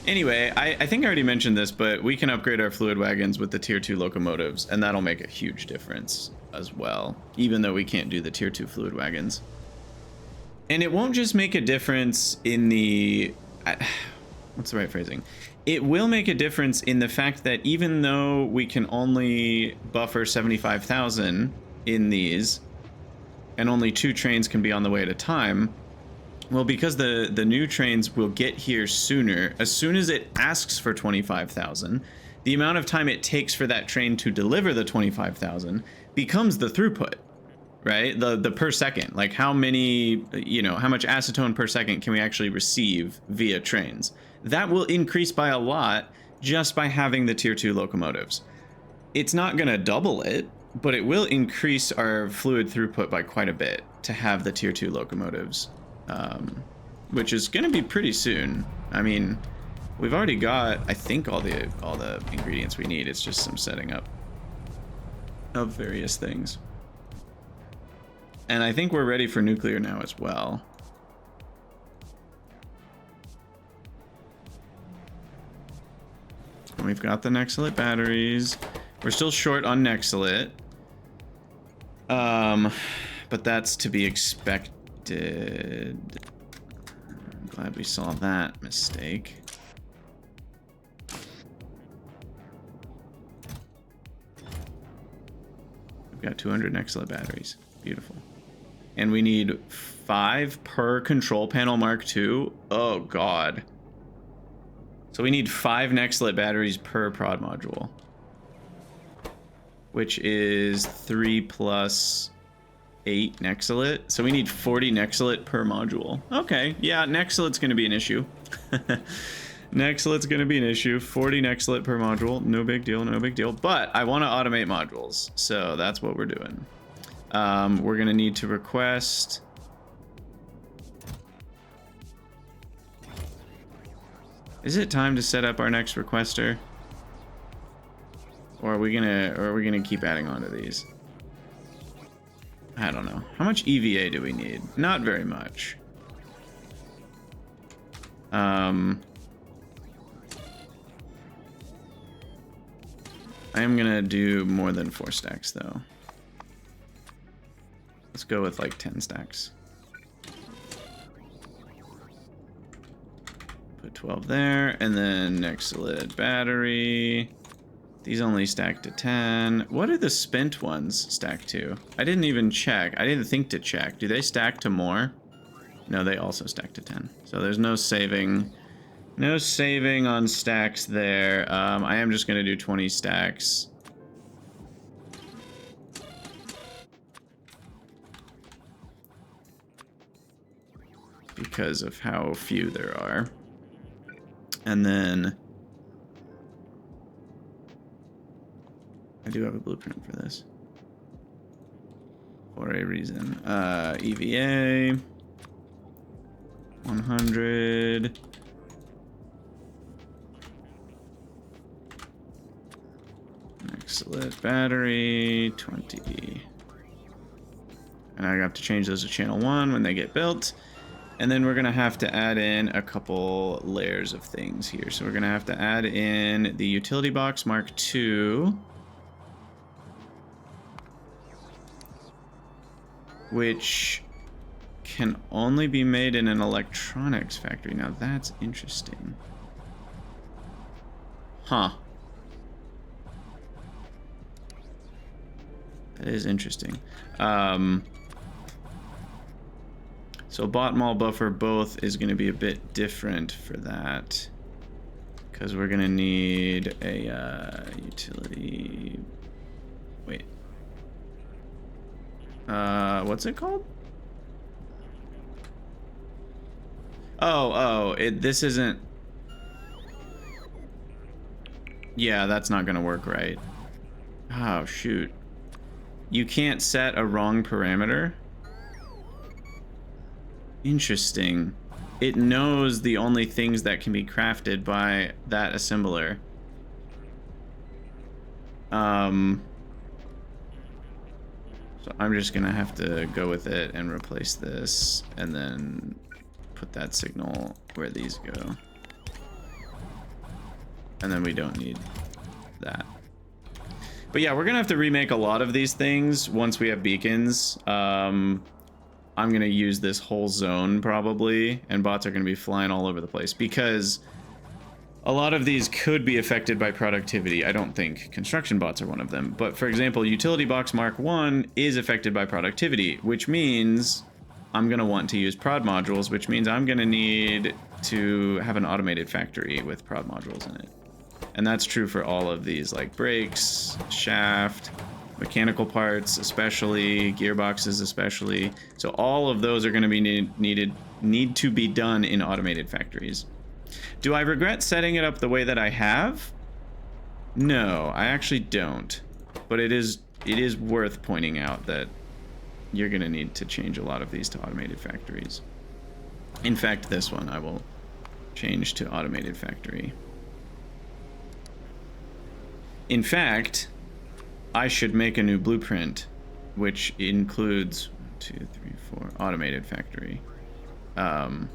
Anyway, I think I already mentioned this, but we can upgrade our fluid wagons with the Tier 2 locomotives, and that'll make a huge difference as well, even though we can't do the Tier 2 fluid wagons. And it won't just make a difference in the... What's the right phrasing? It will make a difference in the fact that even though we can only buffer 75,000 in these, and only 2 trains can be on the way at a time, well, because the new trains will get here sooner, as soon as it asks for 25,000, the amount of time it takes for that train to deliver the 25,000 becomes the throughput, right? The per second, like how many, you know, how much acetone per second can we actually receive via trains? That will increase by a lot just by having the Tier 2 locomotives. It's not going to double it, but it will increase our fluid throughput by quite a bit to have the Tier 2 locomotives, which is going to be pretty soon. I mean, we've already got, I think, all the ingredients we need. It's just some setting up of various things. And I think we're ready for nuclear now as well. And we've got the Nexalit batteries. We're still short on Nexalit. But that's to be expected. I'm glad we saw that mistake. We've got 200 Nexalit batteries. Beautiful. And we need 5 per control panel Mark II. Oh, God. So we need 5 Nexalit batteries per prod module, which is 3 plus 8 Nexalit. So we need 40 Nexalit per module. Okay, yeah, Nexalit's going to be an issue. Nexalit's going to be an issue. 40 Nexalit per module. No big deal, no big deal. But I want to automate modules, so that's what we're doing. We're going to need to request... Is it time to set up our next requester? Or are we gonna keep adding on to these? I don't know. How much EVA do we need? Not very much. I am gonna do more than 4 stacks though. Let's go with like 10 stacks. Put 12 there, and then Nexalit battery. These only stack to 10. What do the spent ones stack to? I didn't even check. I didn't think to check. Do they stack to more? No, they also stack to 10. So there's no saving. No saving on stacks there. I am just going to do 20 stacks. Because of how few there are. And then... I do have a blueprint for this. For a reason. EVA. 100. Nexalit battery. 20. And I have to change those to channel 1 when they get built. And then we're going to have to add in a couple layers of things here. So we're going to have to add in the utility box Mark II, which can only be made in an electronics factory. Now that's interesting. Huh. That is interesting. So bot mall buffer both is going to be a bit different for that, because we're going to need a utility. Wait. What's it called? This isn't. Yeah, that's not going to work right. Oh, shoot. You can't set a wrong parameter. Interesting. It knows the only things that can be crafted by that assembler. So I'm just gonna have to go with it and replace this, and then put that signal where these go. And then we don't need that. But yeah, we're gonna have to remake a lot of these things once we have beacons. I'm gonna use this whole zone probably, and bots are gonna be flying all over the place, because a lot of these could be affected by productivity. I don't think construction bots are one of them, but for example, utility box Mark I is affected by productivity, which means I'm gonna want to use prod modules, which means I'm gonna need to have an automated factory with prod modules in it. And that's true for all of these, like brakes, shaft, mechanical parts, especially gearboxes, especially. So all of those are going to be need to be done in automated factories. Do I regret setting it up the way that I have? No, I actually don't. But it is worth pointing out that you're going to need to change a lot of these to automated factories. In fact, this one I will change to automated factory. In fact, I should make a new blueprint, which includes 1, 2, 3, 4 automated factory. Control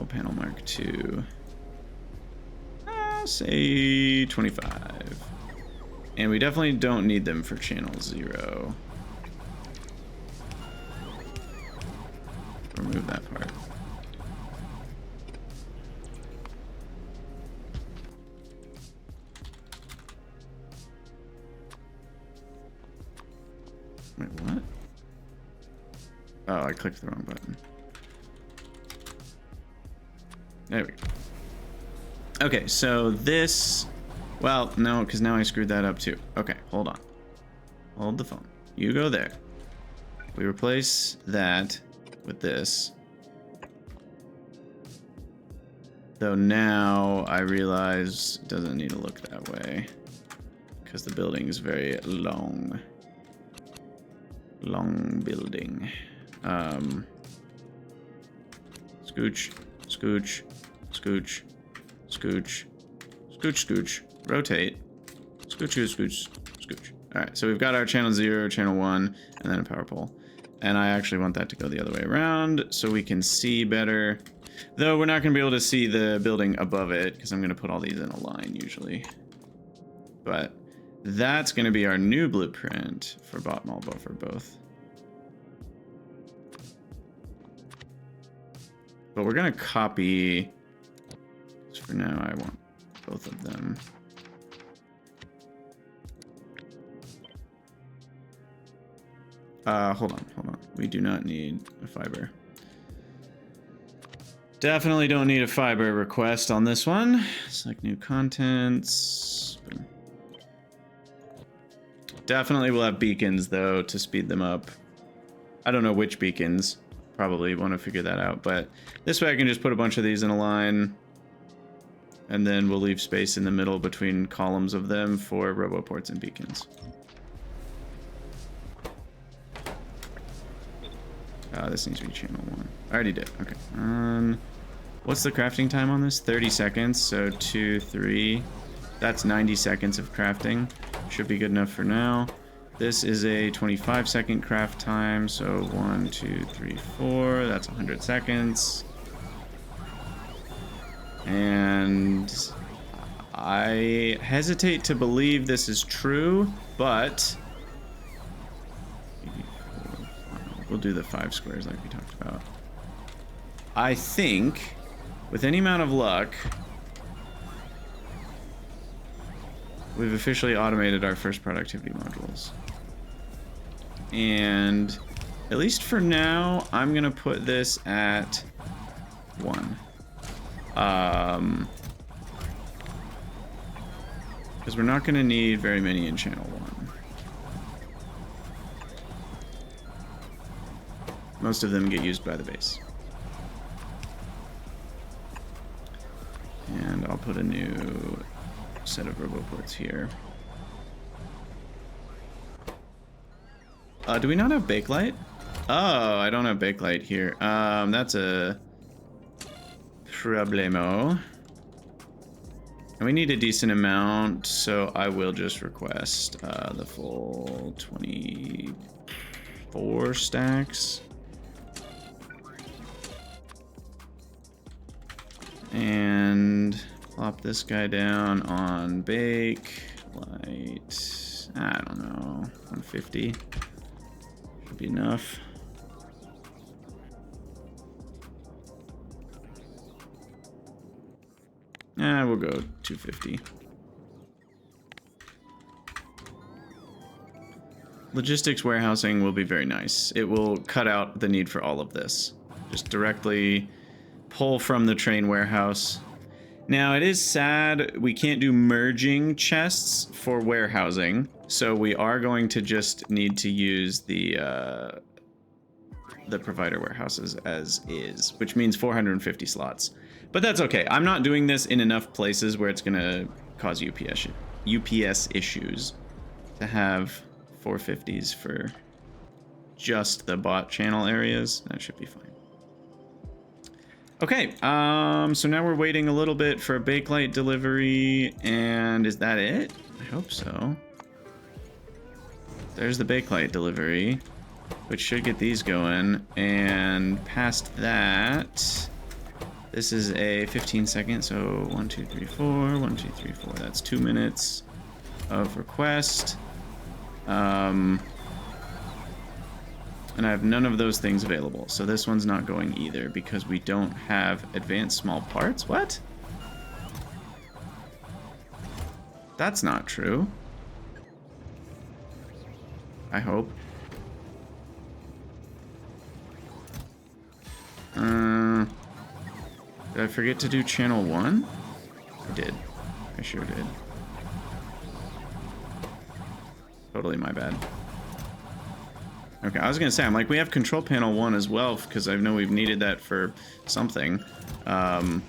panel Mark II. Say 25. And we definitely don't need them for channel 0. Remove that part. Wait, what? Oh, I clicked the wrong button. There we go. Okay, so this... Well, no, because now I screwed that up too. Okay, hold on. Hold the phone. You go there. We replace that with this. Though now I realize it doesn't need to look that way, because the building is very long. Long building. Scooch, scooch, scooch, scooch, scooch, scooch, rotate, scooch, scooch, scooch. All right, so we've got our channel 0, channel 1, and then a power pole. And I actually want that to go the other way around so we can see better. Though we're not going to be able to see the building above it, because I'm going to put all these in a line usually. But that's going to be our new blueprint for bot mall buffer both. But we're going to copy, for now I want both of them. Hold on. We do not need a fiber. Definitely don't need a fiber request on this one. Select new contents. Boom. Definitely will have beacons though to speed them up. I don't know which beacons. Probably want to figure that out, but this way I can just put a bunch of these in a line, and then we'll leave space in the middle between columns of them for roboports and beacons. This needs to be channel 1. I already did. Okay. What's the crafting time on this? 30 seconds. So 2, 3. That's 90 seconds of crafting. Should be good enough for now. This is a 25-second craft time, so 1, 2, 3, 4. That's 100 seconds. And I hesitate to believe this is true, but we'll do the 5 squares like we talked about. I think, with any amount of luck, we've officially automated our first productivity modules. And at least for now, I'm gonna put this at 1. Because we're not gonna need very many in channel 1. Most of them get used by the base. And I'll put a new set of roboports here. Do we not have bakelite? Oh, I don't have bakelite here. That's a problemo. And we need a decent amount, so I will just request the full 24 stacks. And plop this guy down on bake light. I don't know, 150 should be enough. We'll go 250. Logistics warehousing will be very nice. It will cut out the need for all of this. Just directly pull from the train warehouse. Now, it is sad we can't do merging chests for warehousing, so we are going to just need to use the provider warehouses as is, which means 450 slots. But that's okay. I'm not doing this in enough places where it's going to cause UPS issues to have 450s for just the bot channel areas. That should be fine. Okay, so now we're waiting a little bit for a bakelite delivery, and is that it? I hope so. There's the bakelite delivery, which should get these going, and past that, this is a 15-second, so 1, 2, 3, 4, 1, 2, 3, 4. That's 2 minutes of request. And I have none of those things available, so this one's not going either because we don't have advanced small parts. What? That's not true. I hope. Did I forget to do channel 1? I did. I sure did. Totally my bad. Okay, I was gonna say, I'm like, we have control panel 1 as well, because I know we've needed that for something. Bump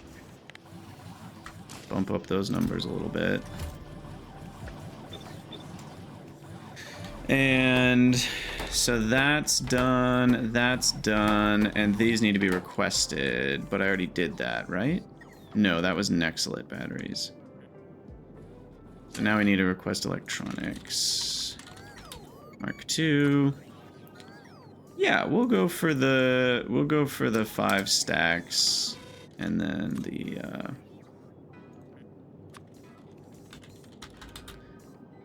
up those numbers a little bit. And so that's done, and these need to be requested, but I already did that, right? No, that was Nexalit batteries. So now we need to request electronics. Mark II. Yeah, we'll go for the 5 stacks, and then the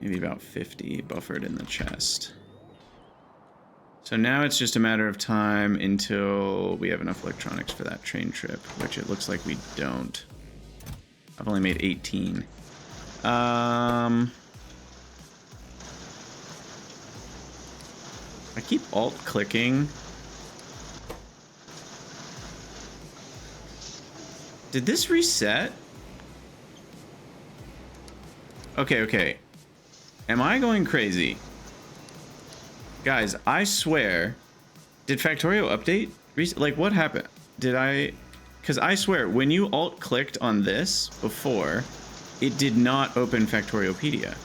maybe about 50 buffered in the chest. So now it's just a matter of time until we have enough electronics for that train trip, which it looks like we don't. I've only made 18. I keep alt-clicking. Did this reset? Okay. Am I going crazy? Guys, I swear. Did Factorio update? Like, what happened? Did I... Because I swear, when you alt-clicked on this before, it did not open Factoriopedia.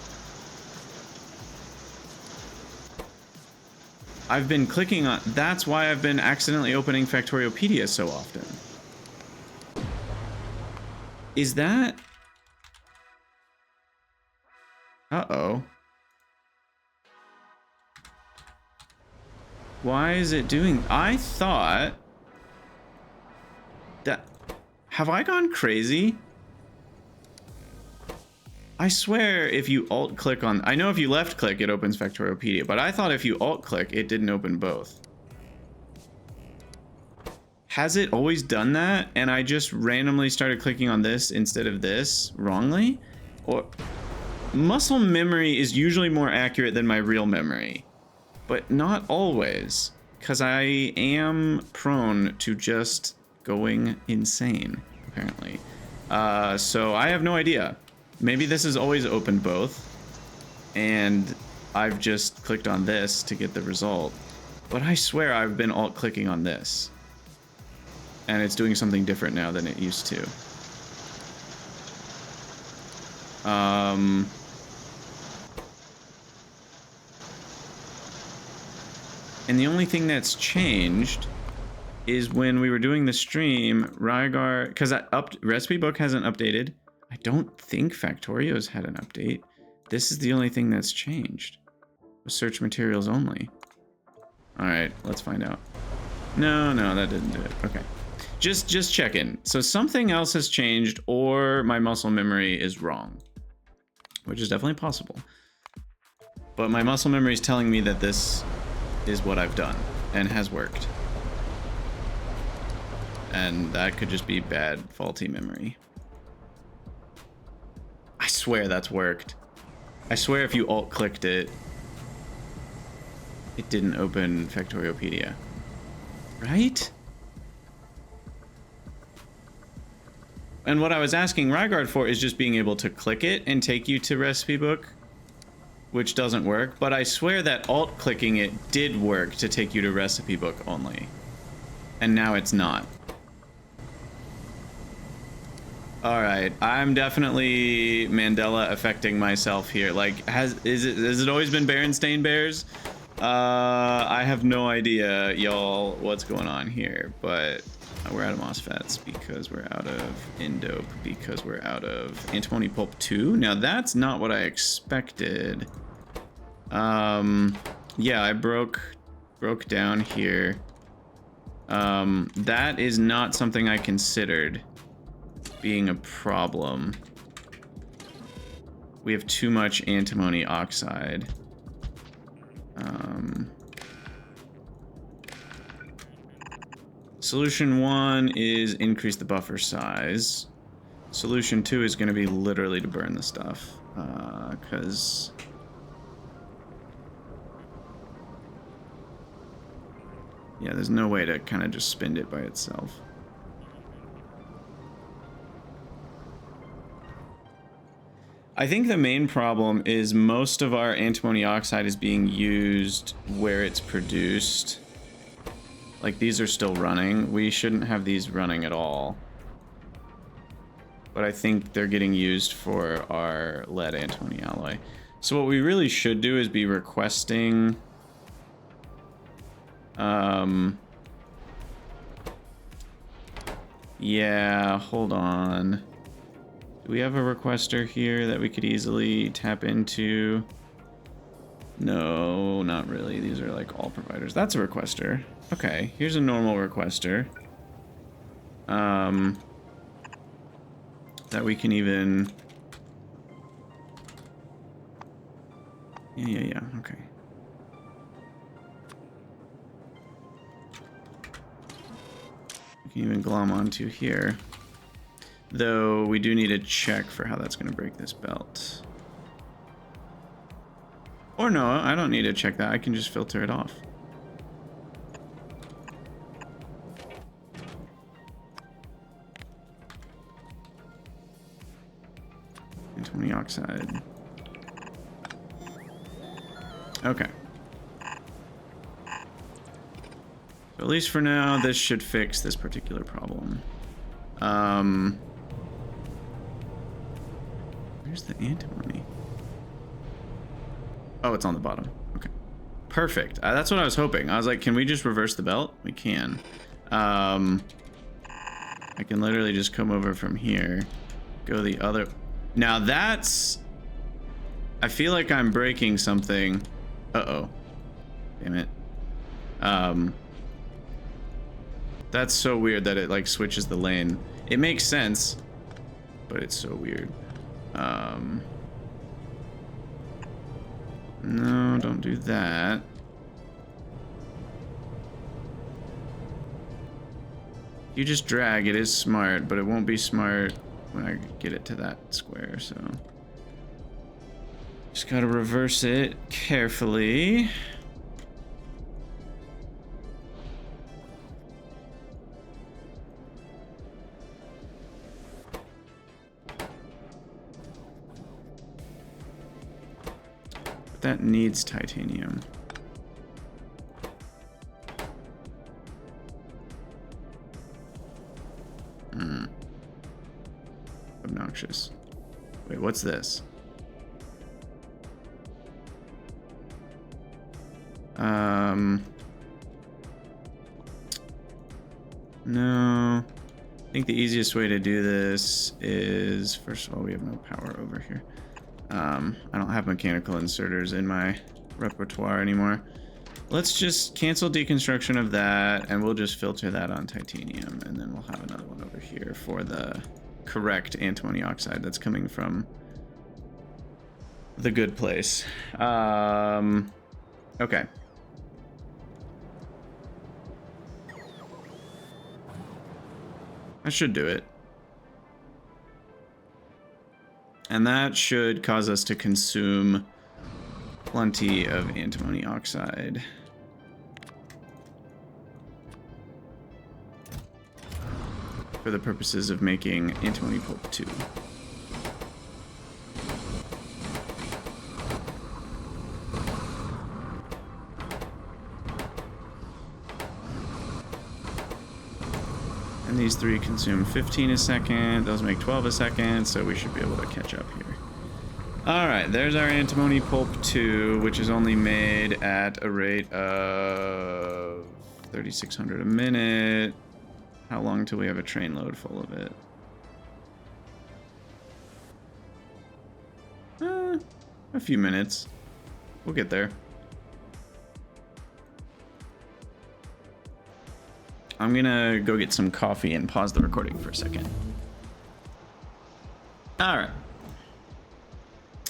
I've been clicking on... That's why I've been accidentally opening Factoriopedia so often. Is that... Uh-oh. Why is it doing... I thought... that... Have I gone crazy? I swear if you alt-click on... I know if you left-click, it opens Factoriopedia, but I thought if you alt-click, it didn't open both. Has it always done that, and I just randomly started clicking on this instead of this wrongly? Or... Muscle memory is usually more accurate than my real memory, but not always, because I am prone to just going insane, apparently. So I have no idea. Maybe this has always opened both, and I've just clicked on this to get the result. But I swear I've been alt-clicking on this, and it's doing something different now than it used to. And the only thing that's changed is when we were doing the stream, Rygar, because recipe book hasn't updated. I don't think Factorio's had an update. This is the only thing that's changed. Search materials only. All right, let's find out. No, that didn't do it. Okay, just checking. So something else has changed, or my muscle memory is wrong, which is definitely possible. But my muscle memory is telling me that this is what I've done and has worked. And that could just be bad, faulty memory. I swear that's worked. I swear if you alt-clicked it, it didn't open Factoriopedia. Right? And what I was asking Ryguard for is just being able to click it and take you to recipe book, which doesn't work, but I swear that alt-clicking it did work to take you to recipe book only. And now it's not. Alright, I'm definitely Mandela affecting myself here. Like, has it always been Berenstain Bears? I have no idea, y'all, what's going on here, but we're out of MOSFETs because we're out of Indope, because we're out of Antimony Pulp 2. Now that's not what I expected. Yeah, I broke down here. That is not something I considered being a problem. We have too much antimony oxide. Solution 1 is increase the buffer size. Solution 2 is going to be literally to burn the stuff, because yeah, there's no way to kind of just spin it by itself. I think the main problem is most of our antimony oxide is being used where it's produced. Like, these are still running. We shouldn't have these running at all. But I think they're getting used for our lead antimony alloy. So what we really should do is be requesting... yeah, hold on. Do we have a requester here that we could easily tap into? No, not really. These are like all providers. That's a requester. Okay, here's a normal requester. That we can even... Yeah, okay. We can even glom onto here. Though we do need a check for how that's going to break this belt. Or no, I don't need to check that. I can just filter it off. Antimony oxide. Okay. So at least for now, this should fix this particular problem. Where's the antimony? Oh, it's on the bottom. Okay. Perfect. That's what I was hoping. I was like, can we just reverse the belt? We can. I can literally just come over from here, go the other... Now that's... I feel like I'm breaking something. Uh-oh. Damn it. That's so weird that it like switches the lane. It makes sense, but it's so weird. No, don't do that. You just drag, it is smart, but it won't be smart when I get it to that square, so. Just gotta reverse it carefully. But that needs titanium. Obnoxious. Wait, what's this? No. I think the easiest way to do this is, first of all, we have no power over here. I don't have mechanical inserters in my repertoire anymore. Let's just cancel deconstruction of that, and we'll just filter that on titanium, and then we'll have another one over here for the correct antimony oxide that's coming from the good place. Okay. That should do it. And that should cause us to consume plenty of antimony oxide. For the purposes of making antimony pulp 2. And these three consume 15 a second. Those make 12 a second, so we should be able to catch up here. Alright, there's our antimony pulp 2, which is only made at a rate of 3,600 a minute. How long till we have a train load full of it? A few minutes. We'll get there. I'm gonna go get some coffee and pause the recording for a second. Alright.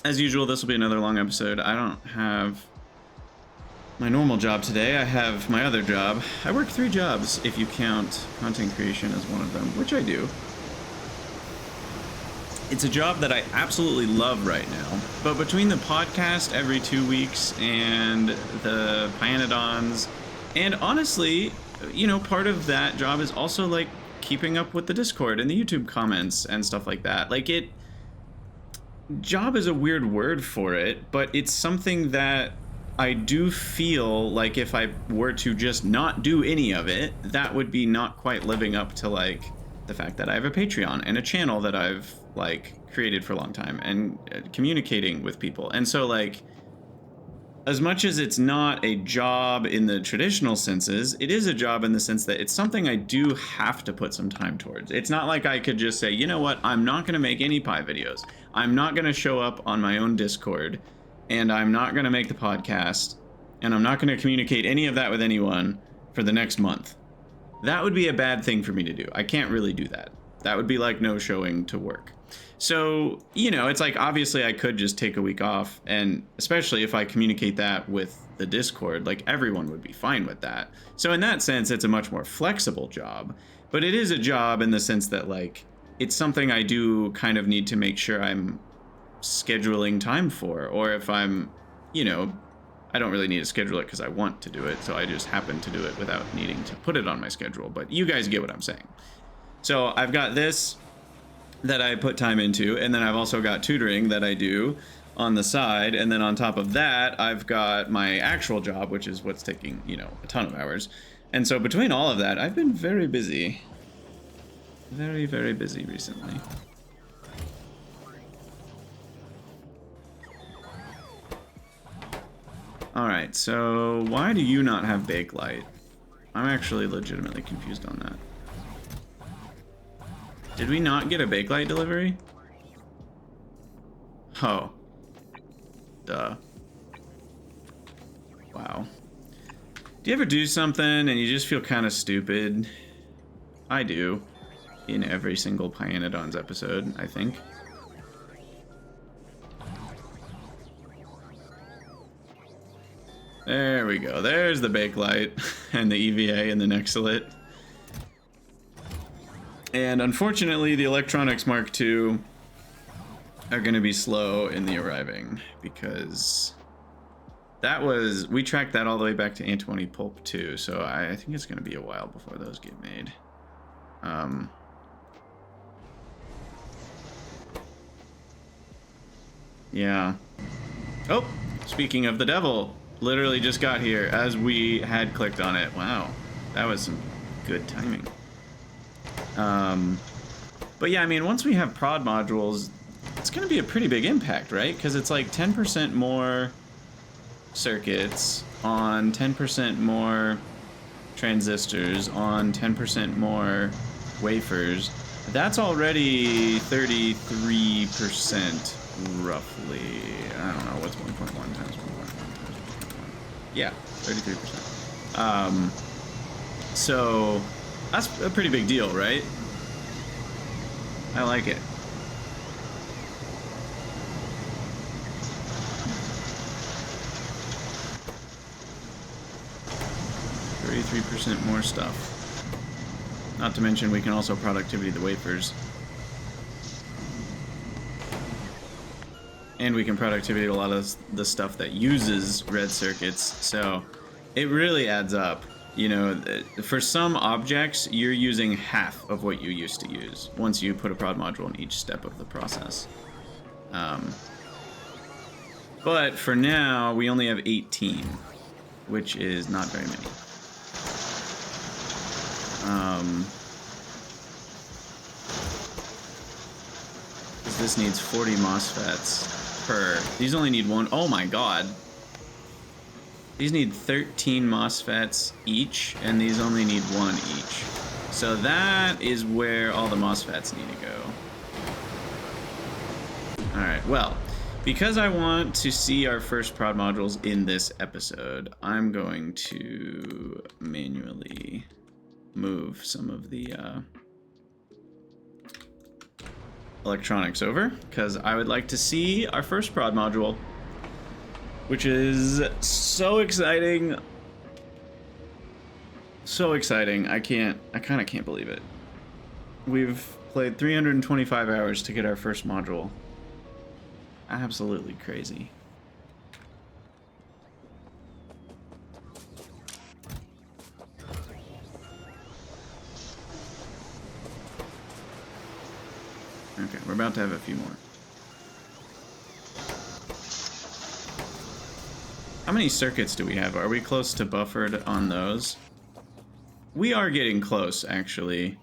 As usual, this will be another long episode. I don't have my normal job today. I have my other job. I work 3 jobs if you count content creation as one of them, which I do. It's a job that I absolutely love right now, but between the podcast every 2 weeks and the pyanodons, and honestly, you know, part of that job is also like keeping up with the Discord and the YouTube comments and stuff like that. Like job is a weird word for it, but it's something that I do feel like if I were to just not do any of it, that would be not quite living up to like the fact that I have a Patreon and a channel that I've like created for a long time and communicating with people. And so like, as much as it's not a job in the traditional senses, it is a job in the sense that it's something I do have to put some time towards. It's not like I could just say, you know what, I'm not going to make any pie videos. I'm not going to show up on my own Discord, and I'm not going to make the podcast, and I'm not going to communicate any of that with anyone for the next month. That would be a bad thing for me to do. I can't really do that. That would be like no showing to work. So, you know, it's like, obviously I could just take a week off, and especially if I communicate that with the Discord, like everyone would be fine with that. So in that sense, it's a much more flexible job, but it is a job in the sense that like, it's something I do kind of need to make sure I'm scheduling time for, or if I'm, you know, I don't really need to schedule it because I want to do it, so I just happen to do it without needing to put it on my schedule, but you guys get what I'm saying. So I've got this that I put time into, and then I've also got tutoring that I do on the side, and then on top of that, I've got my actual job, which is what's taking, you know, a ton of hours. And so between all of that, I've been very busy. Very, very busy recently. Alright, so why do you not have Bakelite? I'm actually legitimately confused on that. Did we not get a Bakelite delivery? Oh. Duh. Wow. Do you ever do something and you just feel kind of stupid? I do. In every single pyanodon's episode, I think. There we go. There's the bakelite and the EVA and the Nexalit. And unfortunately, the Electronics Mark II are going to be slow in the arriving because that was, we tracked that all the way back to antimony pulp too. So I think it's going to be a while before those get made. Yeah. Oh, speaking of the devil, literally just got here as we had clicked on it. Wow, that was some good timing. But yeah, I mean, once we have prod modules, it's going to be a pretty big impact, right? Because it's like 10% more circuits on 10% more transistors on 10% more wafers. That's already 33% roughly. I don't know, what's 1.1 times 1.1 times 1.1? Yeah, 33%. So that's a pretty big deal, right? I like it. %, more stuff. Not to mention we can also productivity the wafers. And we can productivity a lot of the stuff that uses red circuits, so it really adds up. You know, for some objects, you're using half of what you used to use once you put a prod module in each step of the process. But for now, we only have 18, which is not very many. This needs 40 MOSFETs per. These only need one. Oh my god. These need 13 MOSFETs each, and these only need one each. So that is where all the MOSFETs need to go. Alright, well, because I want to see our first prod modules in this episode, I'm going to manually move some of the electronics over, because I would like to see our first prod module, which is so exciting. So exciting. I kind of can't believe it. We've played 325 hours to get our first module. Absolutely crazy. Okay, we're about to have a few more. How many circuits do we have? Are we close to buffered on those? We are getting close, actually.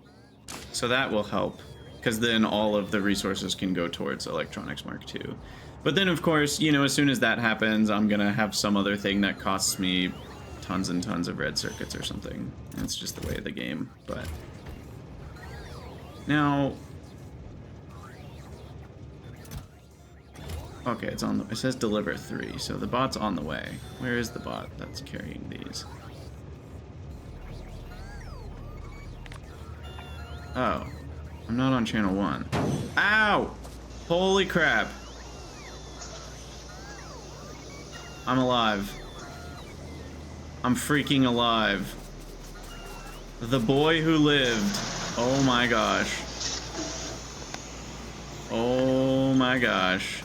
So that will help, because then all of the resources can go towards Electronics Mark II. But then, of course, you know, as soon as that happens, I'm going to have some other thing that costs me tons and tons of red circuits or something. It's just the way of the game. But now... Okay, it's on the, it says deliver 3, so the bot's on the way. Where is the bot that's carrying these? Oh, I'm not on channel 1. Ow! Holy crap. I'm alive. I'm freaking alive. The boy who lived. Oh my gosh. Oh my gosh.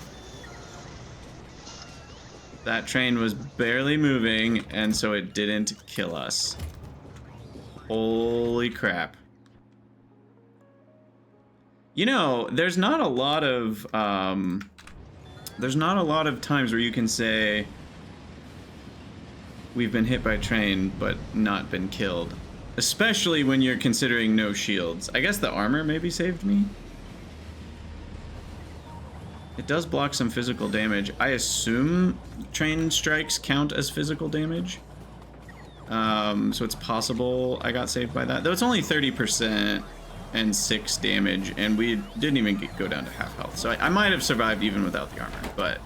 That train was barely moving, and so it didn't kill us. Holy crap. You know, there's not a lot of times where you can say we've been hit by a train but not been killed. Especially when you're considering no shields. I guess the armor maybe saved me. It does block some physical damage. I assume train strikes count as physical damage. So it's possible I got saved by that. Though it's only 30% and 6 damage, and we didn't even go down to half health. So I might have survived even without the armor, but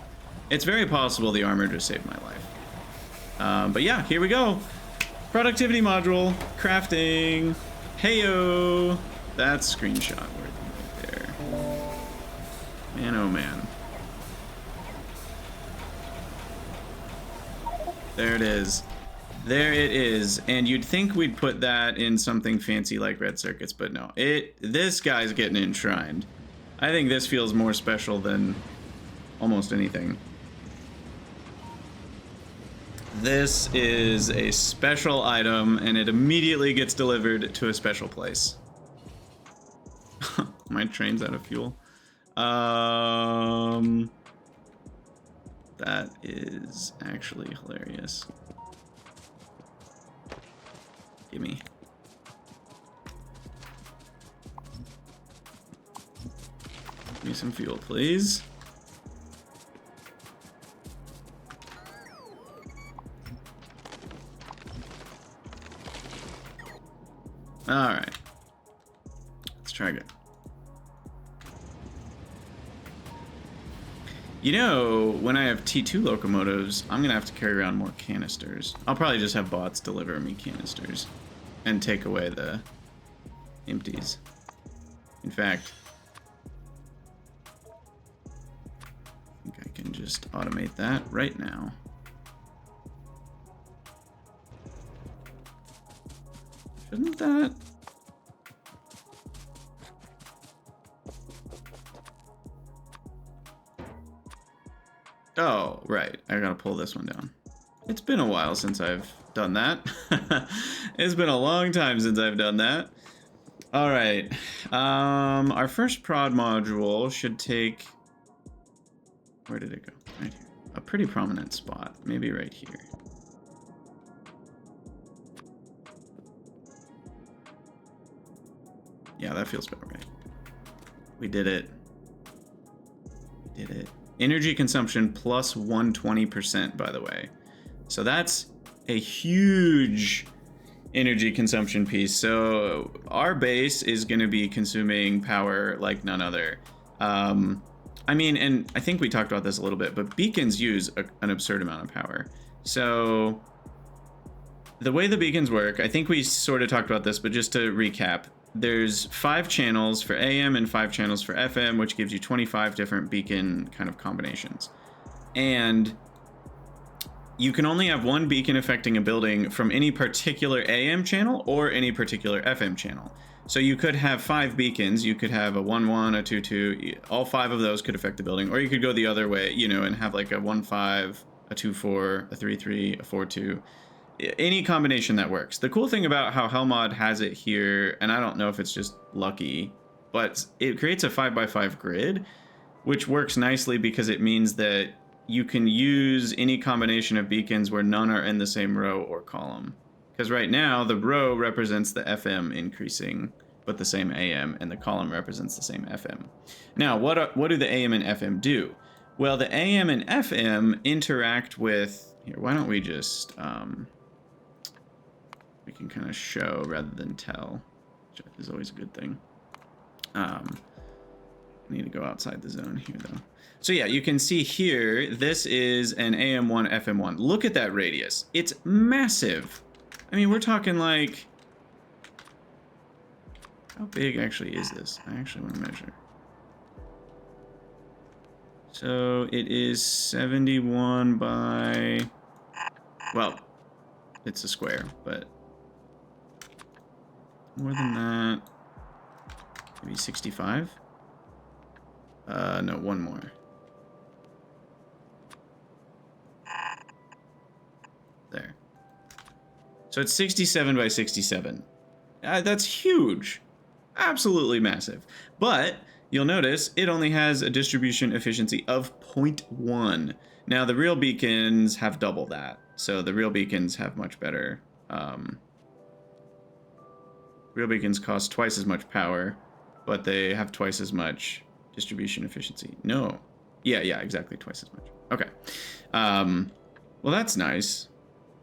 it's very possible the armor just saved my life. But yeah, here we go. Productivity module, crafting. Heyo! That's screenshot worthy right there. Man, oh man. There it is. There it is. And you'd think we'd put that in something fancy like red circuits, but no. This guy's getting enshrined. I think this feels more special than almost anything. This is a special item, and it immediately gets delivered to a special place. My train's out of fuel. That is actually hilarious. Gimme. Give me some fuel, please. Alright. Let's try again. You know, when I have T2 locomotives, I'm gonna have to carry around more canisters. I'll probably just have bots deliver me canisters and take away the empties. In fact, I think I can just automate that right now. Shouldn't that? Oh, right. I gotta pull this one down. It's been a while since I've done that. It's been a long time since I've done that. All right. Our first prod module should take... Where did it go? Right here. A pretty prominent spot. Maybe right here. Yeah, that feels about right. We did it. We did it. Energy consumption plus 120%, by the way. So that's a huge energy consumption piece. So our base is going to be consuming power like none other. I mean, and I think we talked about this a little bit, but beacons use an absurd amount of power. So the way the beacons work, I think we sort of talked about this, but just to recap, there's 5 channels for AM and 5 channels for FM, which gives you 25 different beacon kind of combinations. And you can only have one beacon affecting a building from any particular AM channel or any particular FM channel. So you could have 5 beacons. You could have a 1-1, a 2-2. All 5 of those could affect the building. Or you could go the other way, you know, and have like a 1-5, a 2-4, a 3-3, a 4-2. Any combination that works. The cool thing about how Hellmod has it here, and I don't know if it's just lucky, but it creates a 5x5 grid, which works nicely because it means that you can use any combination of beacons where none are in the same row or column. Because right now, the row represents the FM increasing, but the same AM, and the column represents the same FM. Now, what do the AM and FM do? Well, the AM and FM interact with... Here, why don't we just... we can kind of show rather than tell, which is always a good thing. I need to go outside the zone here, though. So yeah, you can see here, this is an AM1, FM1. Look at that radius. It's massive. I mean, we're talking like... How big actually is this? I actually want to measure. So it is 71 by... Well, it's a square, but... More than that, maybe 65? No, one more. There. So it's 67 by 67. That's huge. Absolutely massive. But you'll notice it only has a distribution efficiency of 0.1. Now the real beacons have double that. So the real beacons have much better... Real beacons cost twice as much power, but they have twice as much distribution efficiency. No. Yeah, exactly twice as much. Okay. Well, that's nice.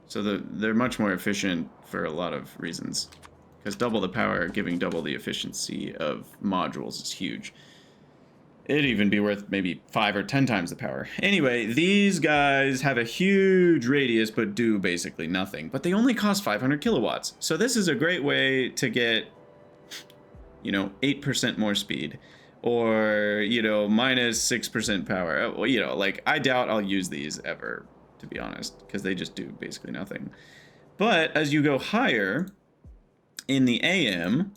So they're much more efficient for a lot of reasons. Because double the power giving double the efficiency of modules is huge. It'd even be worth maybe 5 or 10 times the power. Anyway, these guys have a huge radius, but do basically nothing. But they only cost 500 kilowatts. So this is a great way to get, you know, 8% more speed. Or, you know, minus 6% power. Well, you know, like, I doubt I'll use these ever, to be honest. Because they just do basically nothing. But as you go higher, in the AM...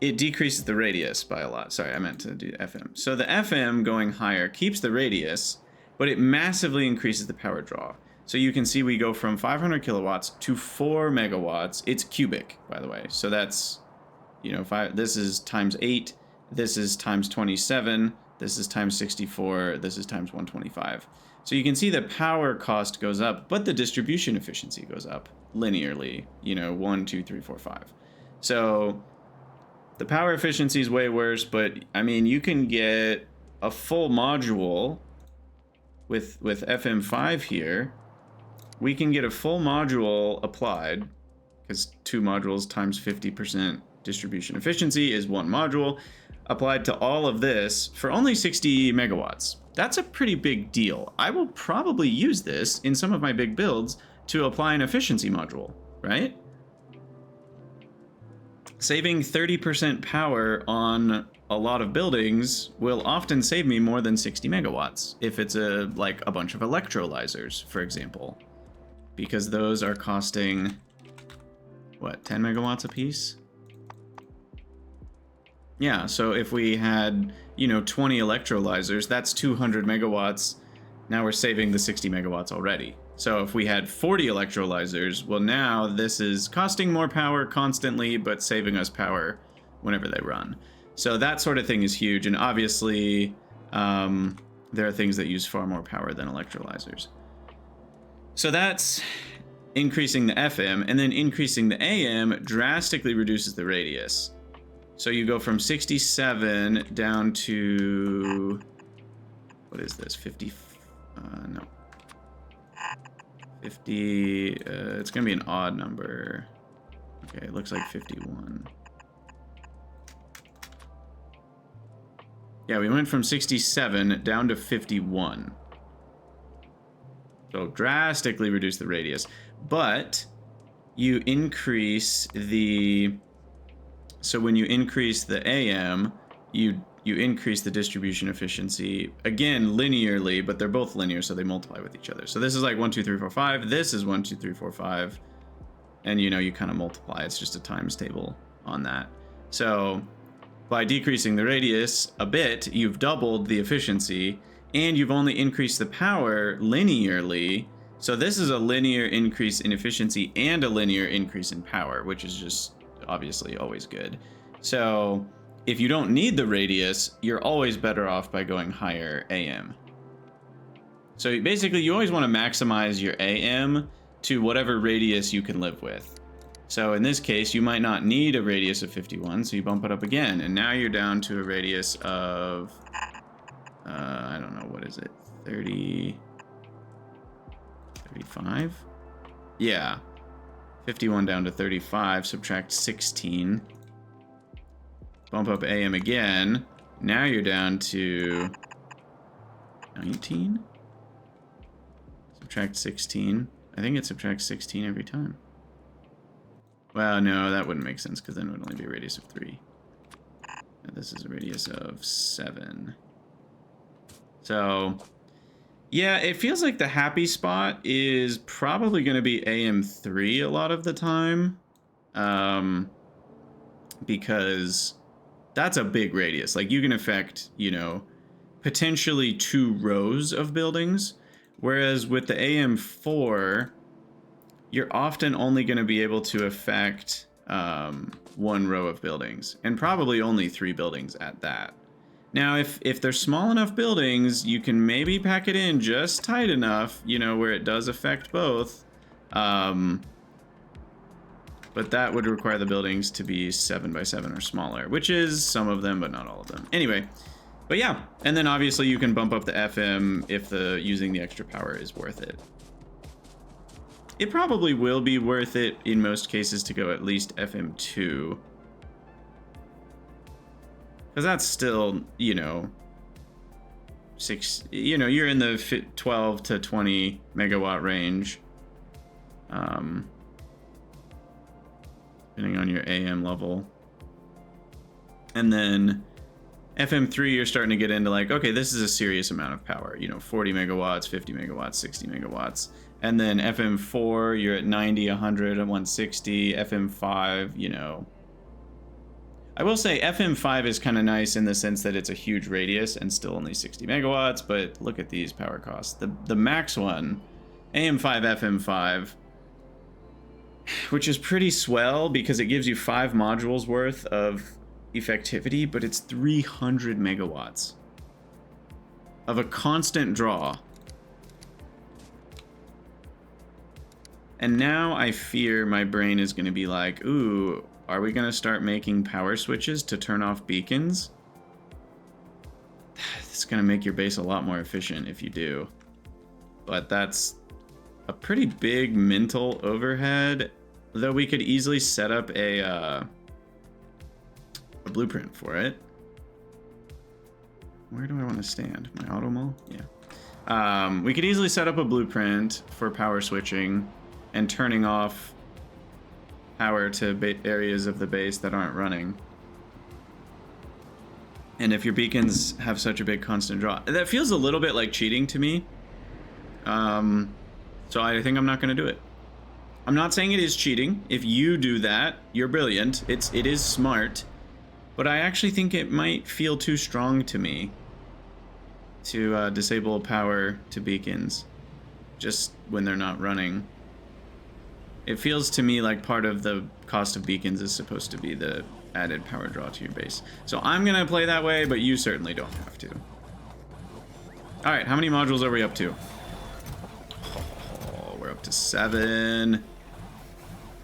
it decreases the radius by a lot. Sorry, I meant to do FM. So the FM going higher keeps the radius, but it massively increases the power draw. So you can see we go from 500 kilowatts to 4 megawatts. It's cubic, by the way. So that's, you know, this is times 8. This is times 27. This is times 64. This is times 125. So you can see the power cost goes up, but the distribution efficiency goes up linearly. You know, 1, 2, 3, 4, 5. So... the power efficiency is way worse, but I mean, you can get a full module with FM5 here. We can get a full module applied, because 2 modules times 50% distribution efficiency is 1 module, applied to all of this for only 60 megawatts. That's a pretty big deal. I will probably use this in some of my big builds to apply an efficiency module, right? Saving 30% power on a lot of buildings will often save me more than 60 megawatts if it's like a bunch of electrolyzers, for example, because those are costing, what, 10 megawatts a piece? Yeah, so if we had, you know, 20 electrolyzers, that's 200 megawatts. Now we're saving the 60 megawatts already. So if we had 40 electrolyzers, well, now this is costing more power constantly, but saving us power whenever they run. So that sort of thing is huge. And obviously, there are things that use far more power than electrolyzers. So that's increasing the FM, and then increasing the AM drastically reduces the radius. So you go from 67 down to, what is this, 50, no. 50, it's gonna be an odd number. Okay, it looks like 51. Yeah, we went from 67 down to 51. So drastically reduce the radius. But you increase the... so when you increase the AM, you increase the distribution efficiency, again, linearly, but they're both linear, so they multiply with each other. So this is like 1, 2, 3, 4, 5. This is 1, 2, 3, 4, 5. And, you know, you kind of multiply. It's just a times table on that. So by decreasing the radius a bit, you've doubled the efficiency, and you've only increased the power linearly. So this is a linear increase in efficiency and a linear increase in power, which is just obviously always good. So if you don't need the radius, you're always better off by going higher AM. So basically, you always want to maximize your AM to whatever radius you can live with. So in this case, you might not need a radius of 51, so you bump it up again, and now you're down to a radius of, I don't know, what is it, 30, 35? Yeah, 51 down to 35, subtract 16. Bump up AM again. Now you're down to 19. Subtract 16. I think it subtracts 16 every time. Well, no, that wouldn't make sense because then it would only be a radius of 3. And this is a radius of 7. So, yeah, it feels like the happy spot is probably going to be AM3 a lot of the time. Because that's a big radius. Like, you can affect, you know, potentially 2 rows of buildings. Whereas with the AM4, you're often only going to be able to affect 1 row of buildings. And probably only 3 buildings at that. Now, if they're small enough buildings, you can maybe pack it in just tight enough, you know, where it does affect both. But that would require the buildings to be 7 by 7 or smaller, which is some of them, but not all of them. Anyway, but yeah, and then obviously you can bump up the FM if using the extra power is worth it. It probably will be worth it in most cases to go at least FM2. Because that's still, you know, you know, you're in the 12 to 20 megawatt range. Depending on your AM level. And then FM3, you're starting to get into like, okay, this is a serious amount of power. You know, 40 megawatts, 50 megawatts, 60 megawatts. And then FM4, you're at 90, 100, and 160. FM5, you know. I will say FM5 is kind of nice in the sense that it's a huge radius and still only 60 megawatts, but look at these power costs. The max one, AM5, FM5, which is pretty swell because it gives you 5 modules worth of effectivity, but it's 300 megawatts of a constant draw. And now I fear my brain is going to be like, ooh, are we going to start making power switches to turn off beacons? It's going to make your base a lot more efficient if you do. But that's a pretty big mental overhead, though we could easily set up a blueprint for it. Where do I want to stand? My auto mall? Yeah. We could easily set up a blueprint for power switching and turning off power to areas of the base that aren't running. And if your beacons have such a big constant draw, that feels a little bit like cheating to me. So I think I'm not going to do it. I'm not saying it is cheating. If you do that, you're brilliant. It is smart. But I actually think it might feel too strong to me to disable power to beacons just when they're not running. It feels to me like part of the cost of beacons is supposed to be the added power draw to your base. So I'm going to play that way, but you certainly don't have to. All right, how many modules are we up to? Oh, we're up to 7.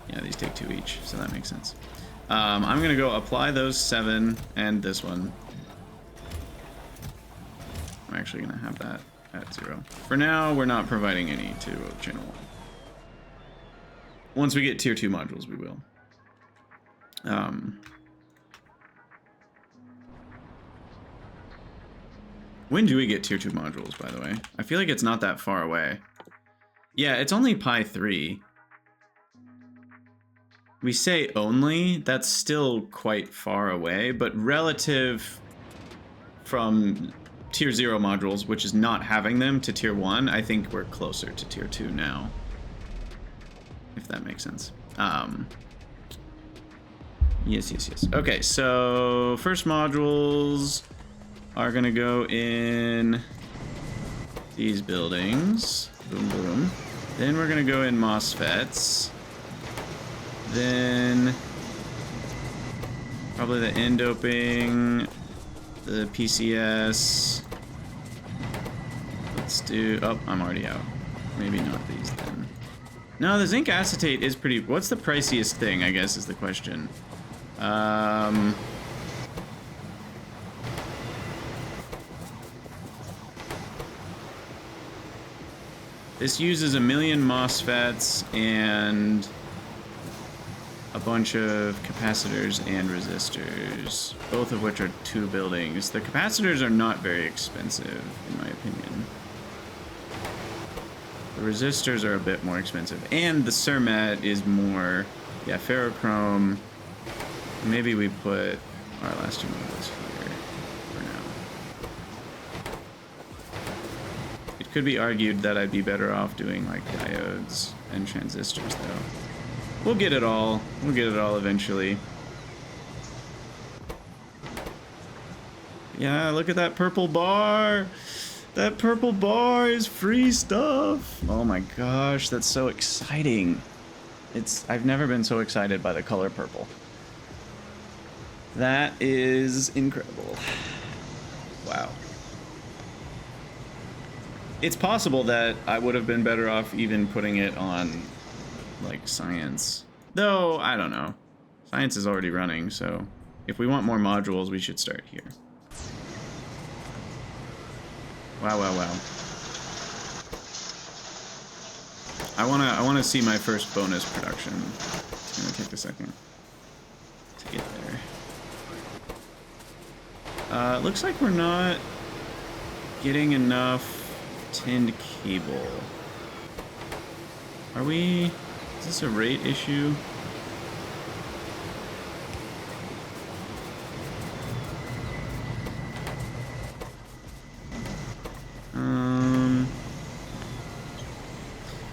Yeah, these take 2 each, so that makes sense. I'm going to go apply those 7 and this one. I'm actually going to have that at 0. For now, we're not providing any to channel 1. Once we get tier 2 modules, we will. When do we get tier 2 modules, by the way? I feel like it's not that far away. Yeah, it's only Pi 3. We say only, that's still quite far away, but relative from tier 0 modules, which is not having them, to tier 1, I think we're closer to tier 2 now. If that makes sense. Yes. Okay, so first modules are gonna go in these buildings. Boom, boom. Then we're gonna go in MOSFETs. Then probably the N-doping, the PCS. Let's do, oh, I'm already out. Maybe not these then. No, the zinc acetate is pretty, what's the priciest thing, I guess, is the question. This uses 1 million MOSFETs and a bunch of capacitors and resistors, both of which are 2 buildings. The capacitors are not very expensive, in my opinion. The resistors are a bit more expensive, and the Cermet is more, yeah, ferrochrome. Maybe we put our last 2 modules here for now. It could be argued that I'd be better off doing like diodes and transistors, though. We'll get it all. We'll get it all eventually. Yeah, look at that purple bar. That purple bar is free stuff. Oh my gosh, that's so exciting. I've never been so excited by the color purple. That is incredible. Wow. It's possible that I would have been better off even putting it on like science. Though, I don't know. Science is already running, so if we want more modules, we should start here. Wow. I wanna see my first bonus production. It's gonna take a second to get there. Looks like we're not getting enough tinned cable. Are we... Is this a rate issue?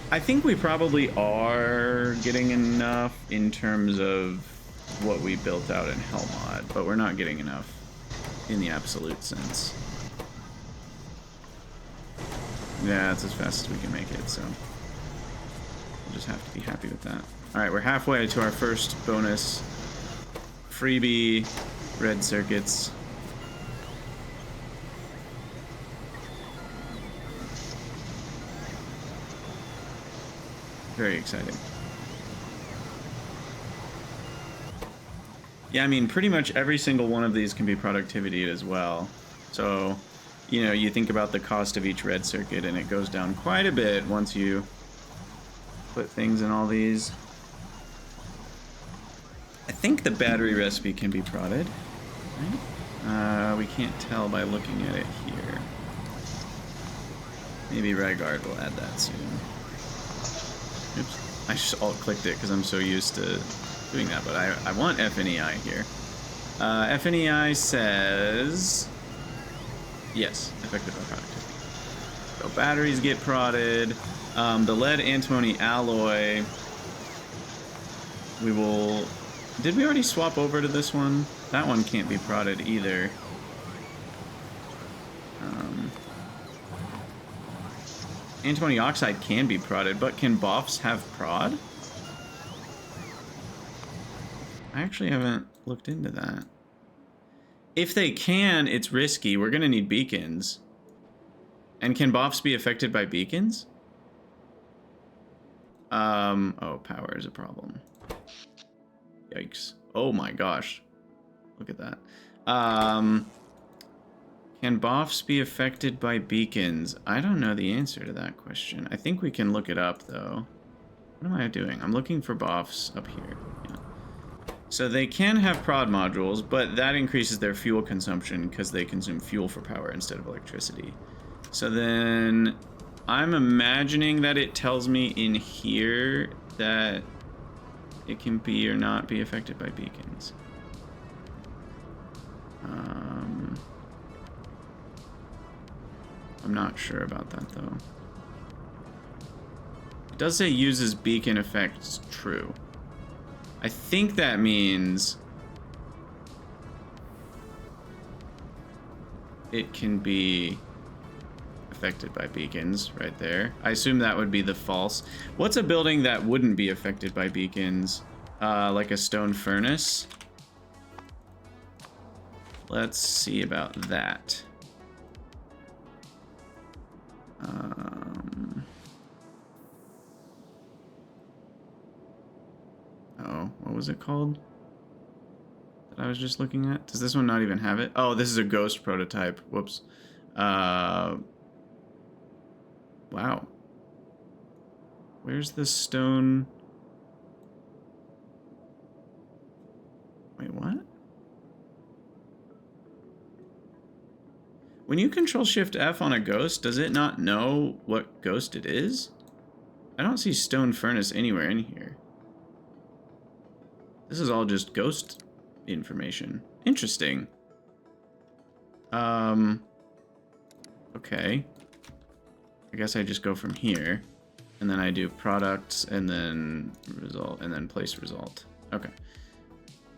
I think we probably are getting enough in terms of what we built out in Hellmod, but we're not getting enough in the absolute sense. Yeah, it's as fast as we can make it, so we'll just have to be happy with that. Alright, we're halfway to our first bonus freebie red circuits. Very exciting. Yeah, I mean, pretty much every single one of these can be productivity as well. So, you know, you think about the cost of each red circuit and it goes down quite a bit once you put things in all these. I think the battery recipe can be prodded, right? We can't tell by looking at it here. Maybe Rygard will add that soon. Oops, I just alt-clicked it because I'm so used to doing that, but I want FNEI here. FNEI says... Yes, effective productivity. So batteries get prodded. The lead antimony alloy... We will... Did we already swap over to this one? That one can't be prodded either. Antimony oxide can be prodded, but can BOFs have prod? I actually haven't looked into that. If they can, it's risky. We're gonna need beacons. And can BOFs be affected by beacons? Oh, power is a problem. Yikes. Oh my gosh. Look at that. Can BOFs be affected by beacons? I don't know the answer to that question. I think we can look it up, though. What am I doing? I'm looking for BOFs up here. Yeah. So they can have prod modules, but that increases their fuel consumption because they consume fuel for power instead of electricity. So then I'm imagining that it tells me in here that it can be or not be affected by beacons. I'm not sure about that, though. It does say uses beacon effects true. I think that means it can be affected by beacons right there. I assume that would be the false. What's a building that wouldn't be affected by beacons? Like a stone furnace? Let's see about that. Oh, what was it called that I was just looking at? Does this one not even have it? Oh, this is a ghost prototype. Whoops. Wow. Where's the stone? Wait, what? When you control Shift F on a ghost, does it not know what ghost it is? I don't see stone furnace anywhere in here. This is all just ghost information. Interesting. Okay. I guess I just go from here, and then I do products, and then result, and then place result. Okay.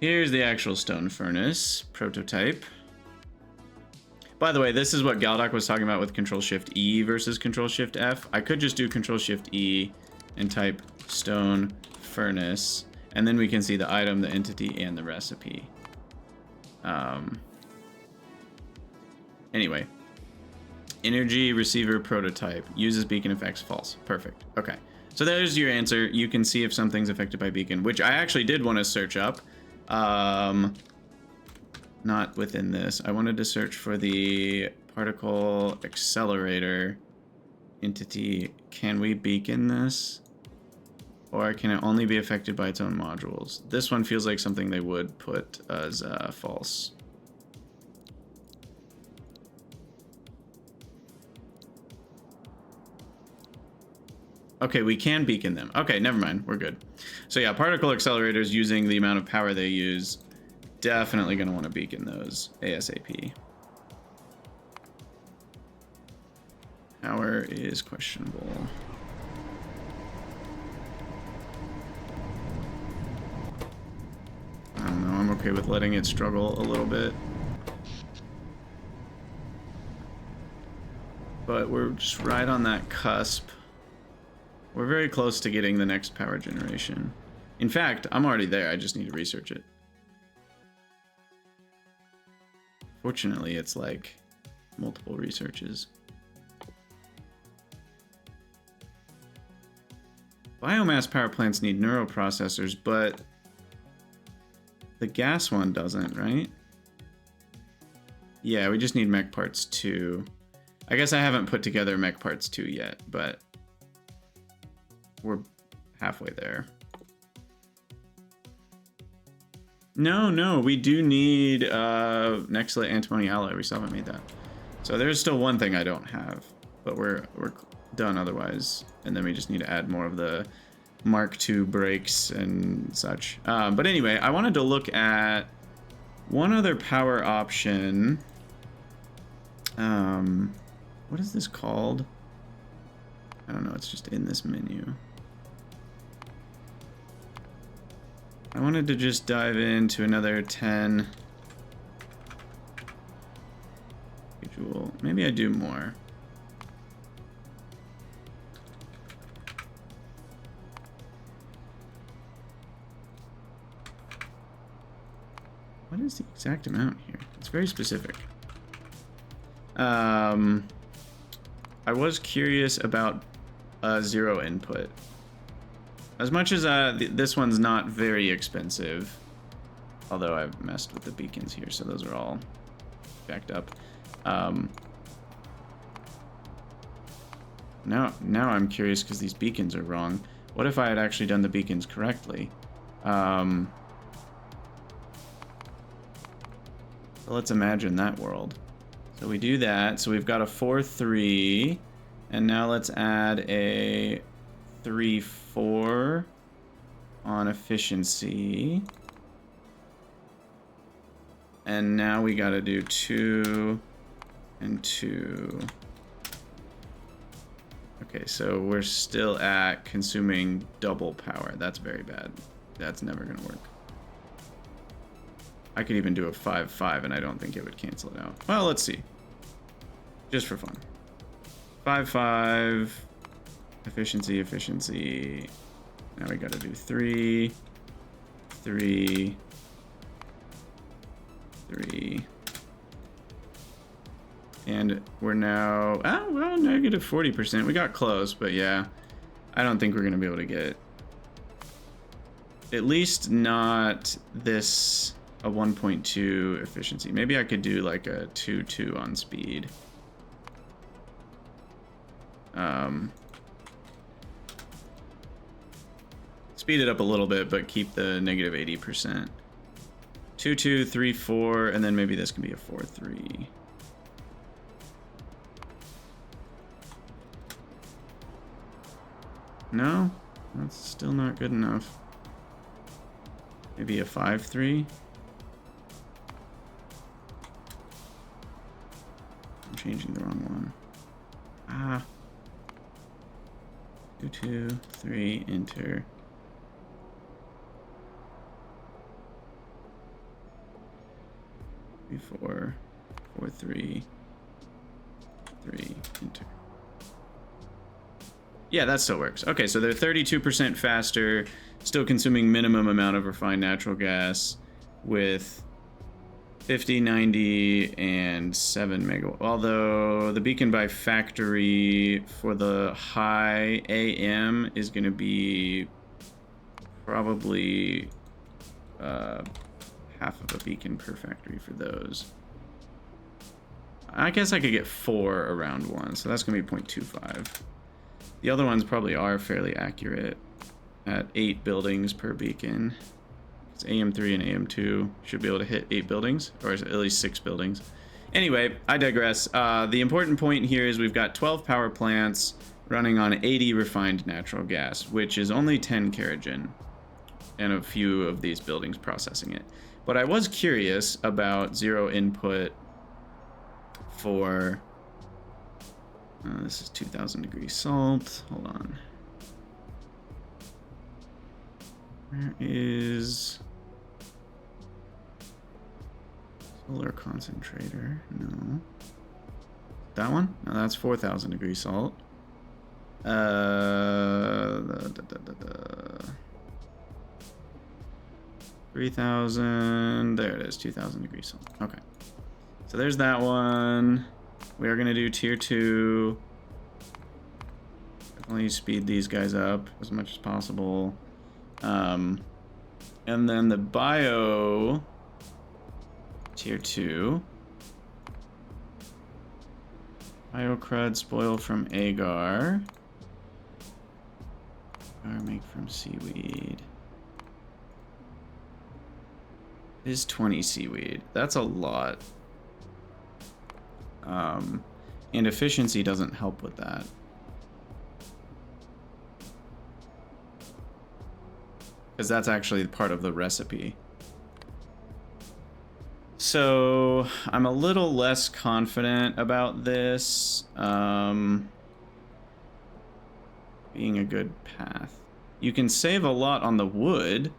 Here's the actual stone furnace prototype. By the way, this is what Galdoc was talking about with Control-Shift-E versus Control-Shift-F. I could just do Control-Shift-E and type stone furnace, and then we can see the item, the entity, and the recipe. Anyway. Energy receiver prototype. Uses beacon effects false. Perfect. Okay. So there's your answer. You can see if something's affected by beacon, which I actually did want to search up. Not within this. I wanted to search for the particle accelerator entity. Can we beacon this? Or can it only be affected by its own modules? This one feels like something they would put as false. Okay, we can beacon them. Okay, never mind. We're good. So yeah, particle accelerators, using the amount of power they use, definitely going to want to beacon those ASAP. Power is questionable. I don't know. I'm okay with letting it struggle a little bit. But we're just right on that cusp. We're very close to getting the next power generation. In fact, I'm already there. I just need to research it. Fortunately, it's like multiple researches. Biomass power plants need neuroprocessors, but the gas one doesn't, right? Yeah, we just need mech parts 2. I guess I haven't put together mech parts 2 yet, but we're halfway there. No, we do need Nextlet antimony alloy. We still haven't made that. So there's still one thing I don't have, but we're done otherwise. And then we just need to add more of the Mark II brakes and such. But anyway, I wanted to look at one other power option. What is this called? I don't know, it's just in this menu. I wanted to just dive into another 10. Maybe I do more. What is the exact amount here? It's very specific. I was curious about 0 input. As much as this one's not very expensive, although I've messed with the beacons here, so those are all backed up. Now I'm curious because these beacons are wrong. What if I had actually done the beacons correctly? So let's imagine that world. So we do that. So we've got a 4-3, and now let's add a 3-4 on efficiency. And now we got to do 2 and 2. Okay, so we're still at consuming double power. That's very bad. That's never going to work. I could even do a 5-5 and I don't think it would cancel it out. Well, let's see. Just for fun. 5-5. Efficiency. Now we gotta do 3. 3. 3. And we're now... Oh, well, negative 40%. We got close, but yeah. I don't think we're gonna be able to get... At least not this... a 1.2 efficiency. Maybe I could do like a 2-2 on speed. Speed it up a little bit, but keep the negative 80%. 2-2, 3-4, and then maybe this can be a 4-3. No, that's still not good enough. Maybe a 5-3. I'm changing the wrong one. 2-2, 3, enter. 3-4, 4-3, 3, enter. Yeah, that still works. Okay, so they're 32% faster, still consuming minimum amount of refined natural gas with 50, 90, and 7 megawatt. Although the beacon by factory for the high AM is going to be probably half of a beacon per factory for those. I guess I could get 4 around 1, so that's going to be 0.25. The other ones probably are fairly accurate at 8 buildings per beacon. It's AM3 and AM2 should be able to hit 8 buildings, or at least 6 buildings. Anyway, I digress. The important point here is we've got 12 power plants. running on 80 refined natural gas, which is only 10 kerogen, and a few of these buildings processing it. But I was curious about zero input for... this is 2,000 degree salt. Hold on. Where is... solar concentrator? No. That one? No, that's 4,000 degree salt. 3,000. There it is. 2,000 degree salt. Okay. So there's that one. We are going to do tier 2. Definitely speed these guys up as much as possible. And then the bio tier 2. Biocrud spoil from agar. Agar make from seaweed. It is 20 seaweed. That's a lot. And efficiency doesn't help with that. Because that's actually part of the recipe. So I'm a little less confident about this being a good path. You can save a lot on the wood.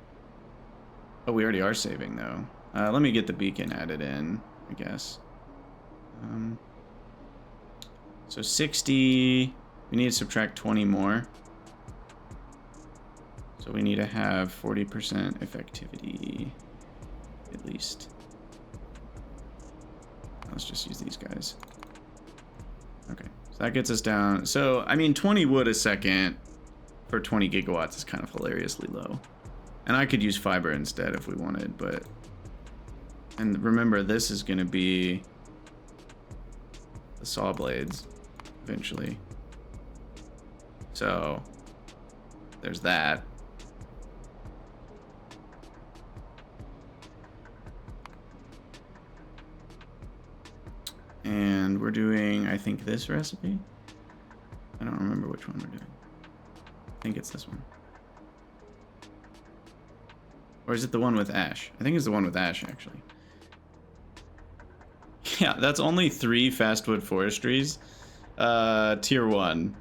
Oh, we already are saving though. Let me get the beacon added in, I guess. So 60, we need to subtract 20 more. So we need to have 40% effectivity, at least. Let's just use these guys. Okay, so that gets us down. So, I mean, 20 wood a second for 20 gigawatts is kind of hilariously low. And I could use fiber instead if we wanted, but... And remember, this is going to be the saw blades eventually. So, there's that. And we're doing, I think, this recipe. I don't remember which one we're doing. I think it's this one. Or is it the one with ash? I think it's the one with ash, actually. Yeah, that's only 3 fastwood forestries. Tier 1.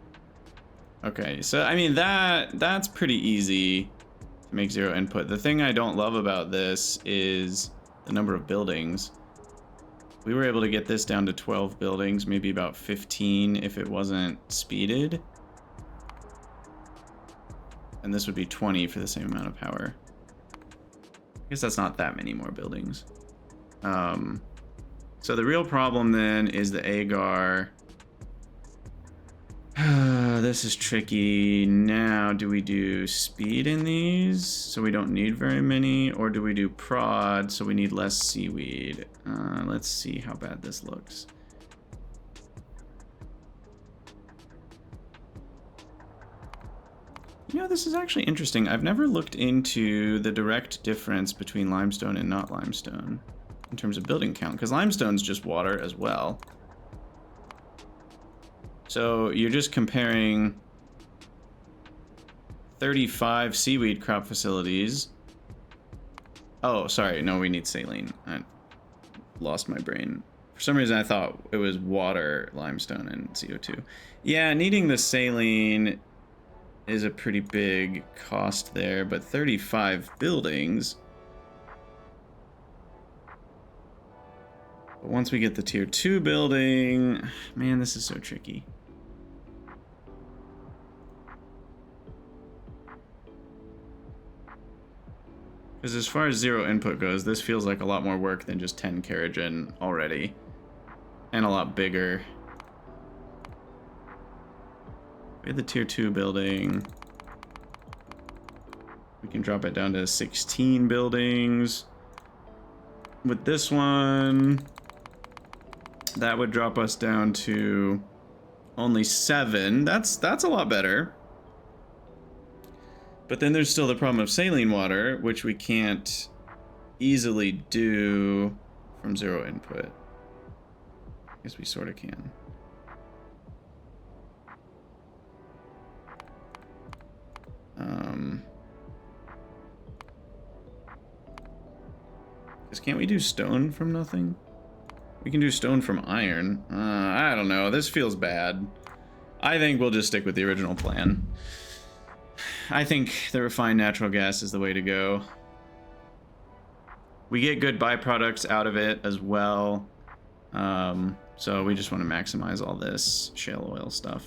Okay, so, I mean, that's pretty easy to make zero input. The thing I don't love about this is the number of buildings. We were able to get this down to 12 buildings, maybe about 15 if it wasn't speeded. And this would be 20 for the same amount of power. I guess that's not that many more buildings. So the real problem then is the agar. This is tricky. Now, do we do speed in these so we don't need very many? Or do we do prod so we need less seaweed? Let's see how bad this looks. You know, this is actually interesting. I've never looked into the direct difference between limestone and not limestone in terms of building count, because limestone's just water as well. So you're just comparing 35 seaweed crop facilities. Oh, sorry. No, we need saline. I lost my brain. For some reason, I thought it was water, limestone, and CO2. Yeah, needing the saline is a pretty big cost there, but 35 buildings. But once we get the tier 2 building, man, this is so tricky. Because as far as zero input goes, this feels like a lot more work than just 10 kerogen already. And a lot bigger. We have the tier 2 building. We can drop it down to 16 buildings. With this one, that would drop us down to only 7. That's a lot better. But then there's still the problem of saline water, which we can't easily do from zero input. I guess we sort of can. Because can't we do stone from nothing? We can do stone from iron. I don't know. This feels bad. I think we'll just stick with the original plan. I think the refined natural gas is the way to go. We get good byproducts out of it as well. So we just want to maximize all this shale oil stuff.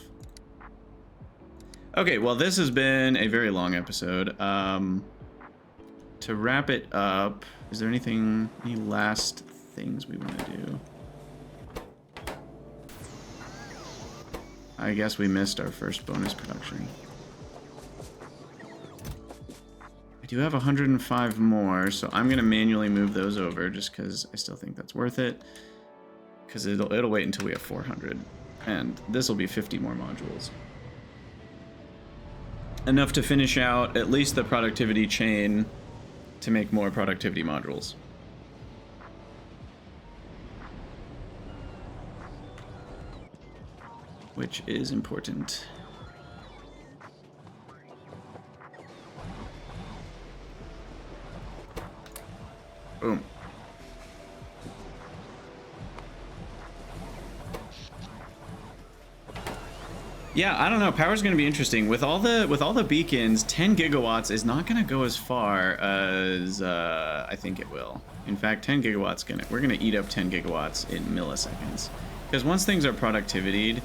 Okay, well, this has been a very long episode. To wrap it up, is there any last things we want to do? I guess we missed our first bonus production. I do have 105 more, so I'm gonna manually move those over just because I still think that's worth it. Because it'll wait until we have 400, and this will be 50 more modules. Enough to finish out at least the productivity chain to make more productivity modules. Which is important. Boom. Yeah, I don't know. Power's going to be interesting. With all the beacons, 10 gigawatts is not going to go as far as I think it will. In fact, 10 gigawatts we're going to eat up 10 gigawatts in milliseconds. Because once things are productivity'd,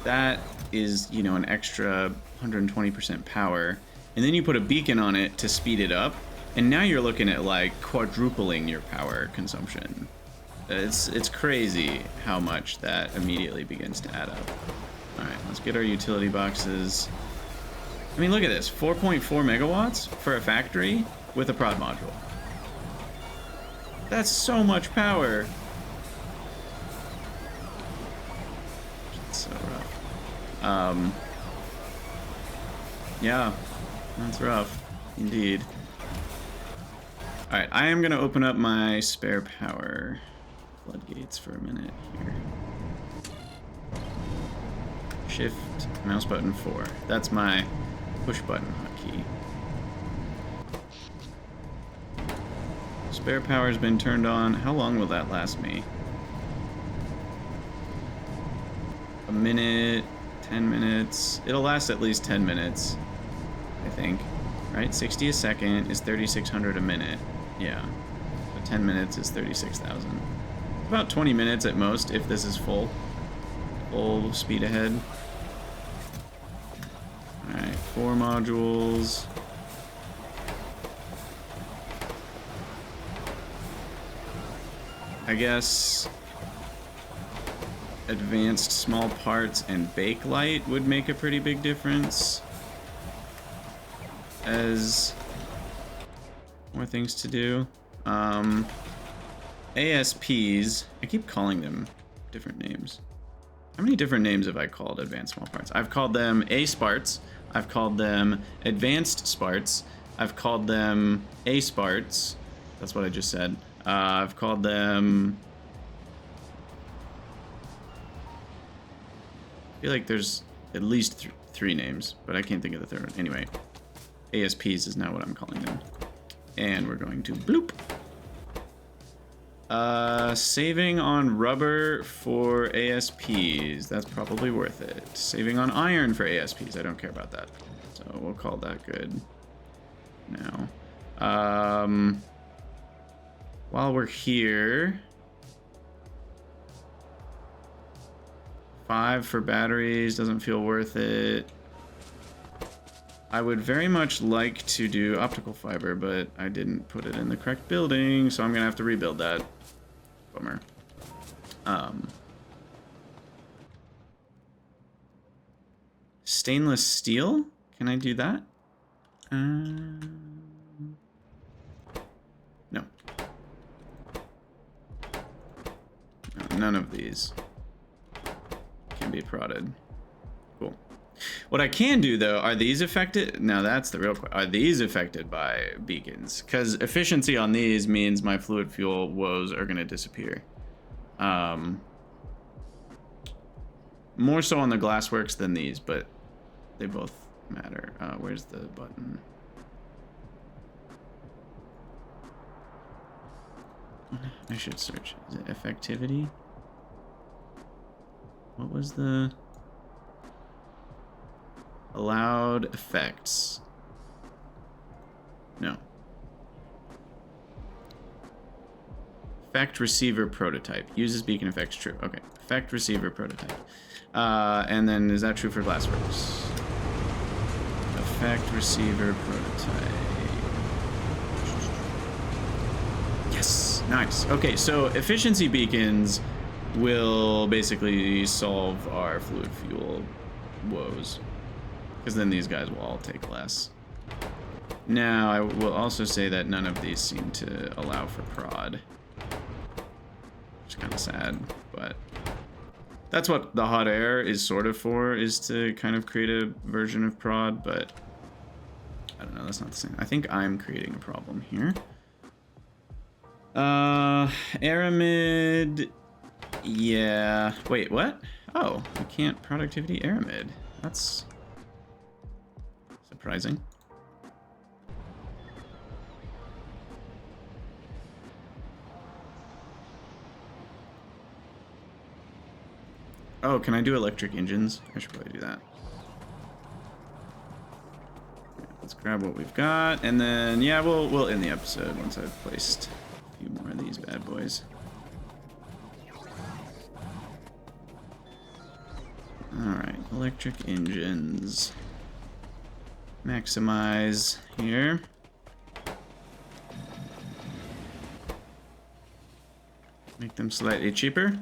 that is, you know, an extra 120% power. And then you put a beacon on it to speed it up, and now you're looking at like quadrupling your power consumption. It's crazy how much that immediately begins to add up. Alright, let's get our utility boxes. I mean, look at this. 4.4 megawatts for a factory with a prod module. That's so much power. It's so rough. Yeah, that's rough. Indeed. Alright, I am going to open up my spare power floodgates for a minute here. Shift, mouse button 4. That's my push button hotkey. Spare power's been turned on. How long will that last me? A minute, 10 minutes. It'll last at least 10 minutes, I think. Right? 60 a second is 3,600 a minute. Yeah. So 10 minutes is 36,000. About 20 minutes at most if this is full speed ahead. Alright, 4 modules. I guess advanced small parts and bake light would make a pretty big difference as more things to do. ASPs, I keep calling them different names. How many different names have I called advanced small parts? I've called them A-Sparts. I've called them advanced Sparts. I've called them A-Sparts. That's what I just said. I've called them... I feel like there's at least 3 names, but I can't think of the third one. Anyway, ASPs is now what I'm calling them. And we're going to bloop. Saving on rubber for ASPs. That's probably worth it. Saving on iron for ASPs. I don't care about that. So we'll call that good now. While we're here, 5 for batteries doesn't feel worth it. I would very much like to do optical fiber, but I didn't put it in the correct building, so I'm gonna have to rebuild that. Bummer. Stainless steel? Can I do that? No. No, none of these can be prodded. Cool. What I can do, though, are these affected? No, that's the real question. Are these affected by beacons? Because efficiency on these means my fluid fuel woes are going to disappear. More so on the glassworks than these, but they both matter. Where's the button? I should search. Is it effectivity? What was the allowed effects? No. Effect receiver prototype. Uses beacon effects. True. Okay. Effect receiver prototype. And then is that true for Glassworks? Effect receiver prototype. Yes. Nice. Okay. So efficiency beacons will basically solve our fluid fuel woes, because then these guys will all take less. Now, I will also say that none of these seem to allow for prod. Which is kind of sad, but that's what the hot air is sort of for, is to kind of create a version of prod, but I don't know, that's not the same. I think I'm creating a problem here. Aramid, yeah, wait, what? Oh, we can't productivity Aramid. That's surprising. Oh, can I do electric engines? I should probably do that. Yeah, let's grab what we've got, and then yeah, we'll end the episode once I've placed a few more of these bad boys. All right, electric engines. Maximize here. Make them slightly cheaper.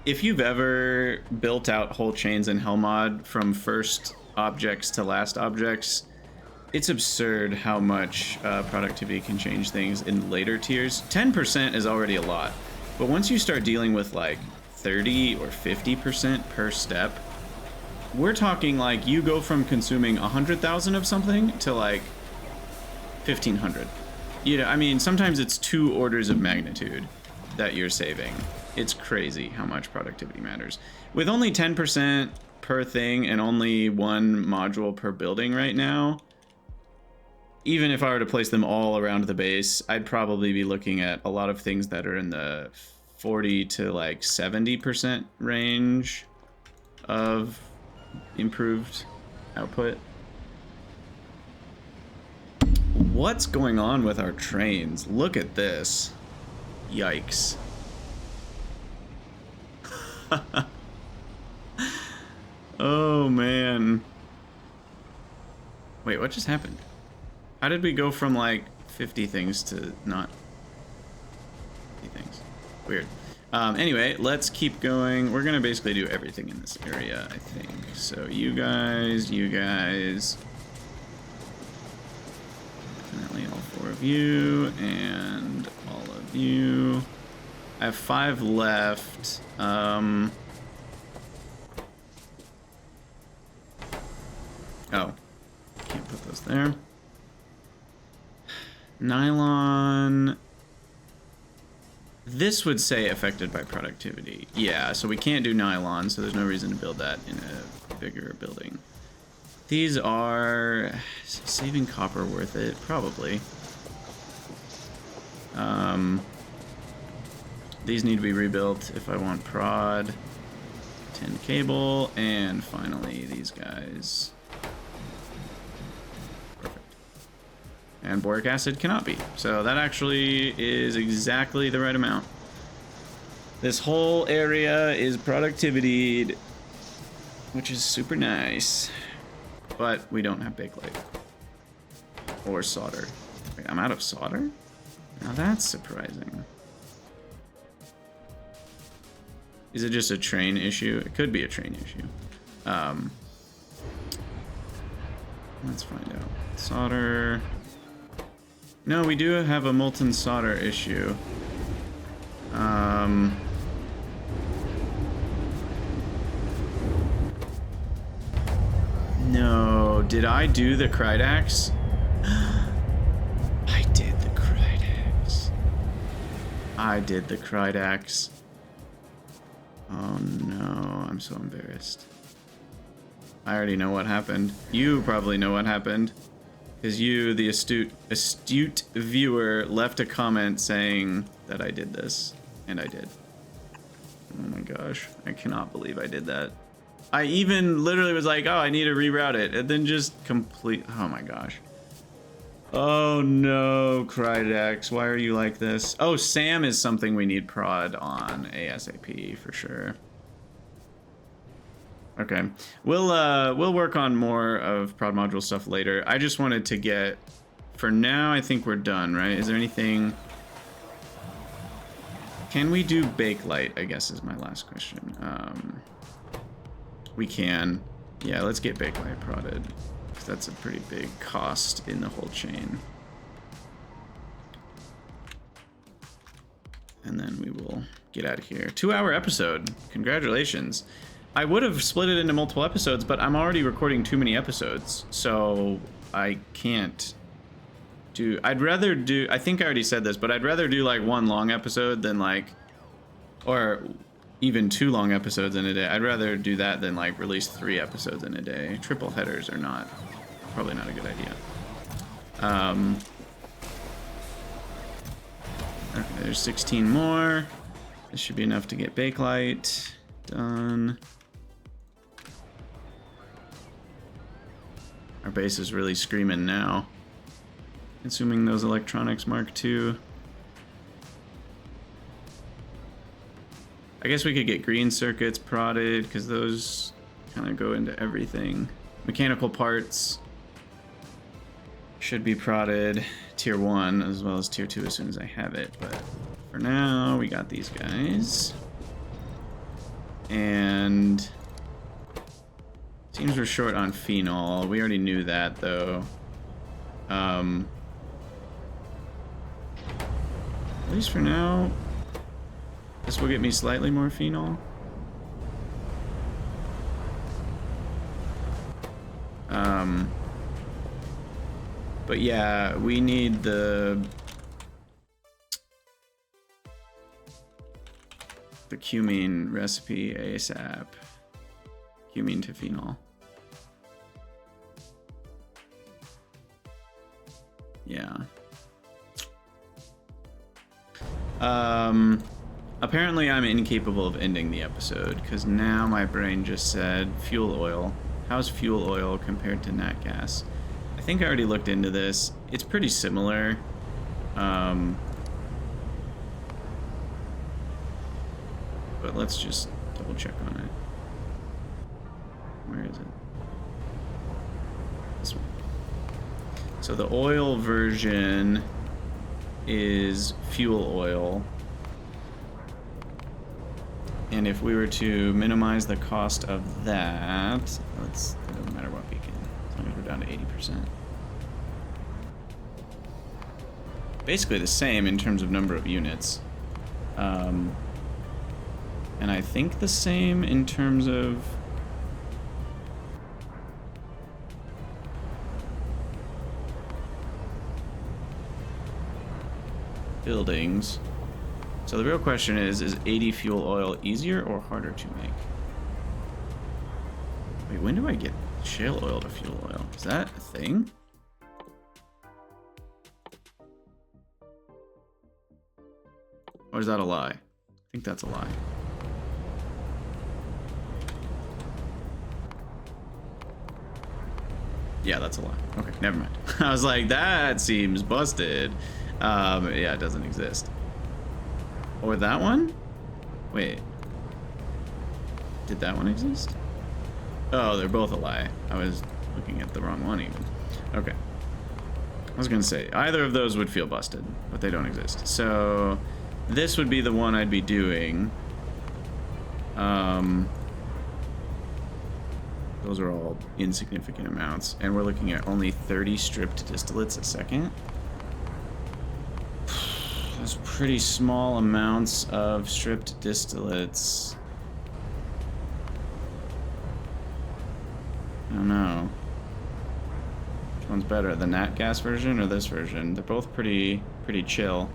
If you've ever built out whole chains in Hellmod from first objects to last objects, it's absurd how much productivity can change things in later tiers. 10% is already a lot, but once you start dealing with like 30 or 50% per step, we're talking like you go from consuming 100,000 of something to like 1,500. You know, I mean, sometimes it's 2 orders of magnitude that you're saving. It's crazy how much productivity matters. With only 10% per thing and only 1 module per building right now, even if I were to place them all around the base, I'd probably be looking at a lot of things that are in the 40 to like 70% range of improved output. What's going on with our trains? Look at this. Yikes. Oh man. Wait, what just happened? How did we go from like 50 things to not 50 things? Weird. Anyway, let's keep going. We're gonna basically do everything in this area, I think. So you guys, definitely all 4 of you, and all of you. I have 5 left. Oh, can't put those there. Nylon. This would say affected by productivity. Yeah, so we can't do nylon, so there's no reason to build that in a bigger building. These are saving copper worth it, probably. These need to be rebuilt if I want prod. Tin cable, and finally these guys. Perfect. And boric acid cannot be. So that actually is exactly the right amount. This whole area is productivity, which is super nice. But we don't have bakelite. Or solder. Wait, I'm out of solder? Now that's surprising. Is it just a train issue? It could be a train issue. Let's find out. Solder. No, we do have a molten solder issue. No, did I do the Krydax? I did the Krydax. Oh no, I'm so embarrassed. I already know what happened. You probably know what happened. Because you, the astute viewer, left a comment saying that I did this. And I did. Oh my gosh, I cannot believe I did that. I even literally was like, oh, I need to reroute it. And then just complete, oh my gosh. Oh no, Crydex, why are you like this? Oh, Sam is something we need prod on ASAP for sure. Okay, we'll work on more of prod module stuff later. I just wanted to get, for now, I think we're done, right? Is there anything? Can we do Bakelite, I guess is my last question. We can. Yeah, let's get Bakelite prodded. That's a pretty big cost in the whole chain. And then we will get out of here. 2-hour episode. Congratulations. I would have split it into multiple episodes, but I'm already recording too many episodes, so I can't do... I'd rather do... I think I already said this, but I'd rather do like one long episode than like... Or even 2 long episodes in a day. I'd rather do that than like release 3 episodes in a day. Triple headers are not... Probably not a good idea. Okay, there's 16 more. This should be enough to get Bakelite. Done. Our base is really screaming now. Consuming those electronics Mark II. I guess we could get green circuits prodded because those kind of go into everything. Mechanical parts should be prodded tier 1 as well as tier 2 as soon as I have it, but for now we got these guys. And seems we're short on phenol. We already knew that though. At least for now, this will get me slightly more phenol. But yeah, we need the cumene recipe ASAP. Cumene to phenol. Yeah. Apparently I'm incapable of ending the episode because now my brain just said fuel oil. How's fuel oil compared to nat gas? I think I already looked into this. It's pretty similar. But let's just double check on it. Where is it? This one. So the oil version is fuel oil. And if we were to minimize the cost of that, it doesn't matter what beacon, as long as we're down to 80%. Basically the same in terms of number of units. And I think the same in terms of buildings. So the real question is 80 fuel oil easier or harder to make? Wait, when do I get shale oil to fuel oil? Is that a thing? Or is that a lie? I think that's a lie. Yeah, that's a lie. Okay, never mind. I was like, that seems busted. Yeah, it doesn't exist. Or that one? Wait. Did that one exist? Oh, they're both a lie. I was looking at the wrong one even. Okay. I was gonna say, either of those would feel busted, but they don't exist. So, this would be the one I'd be doing. Those are all insignificant amounts, and we're looking at only 30 stripped distillates a second. Those pretty small amounts of stripped distillates. I don't know. Which one's better, the nat gas version or this version? They're both pretty chill.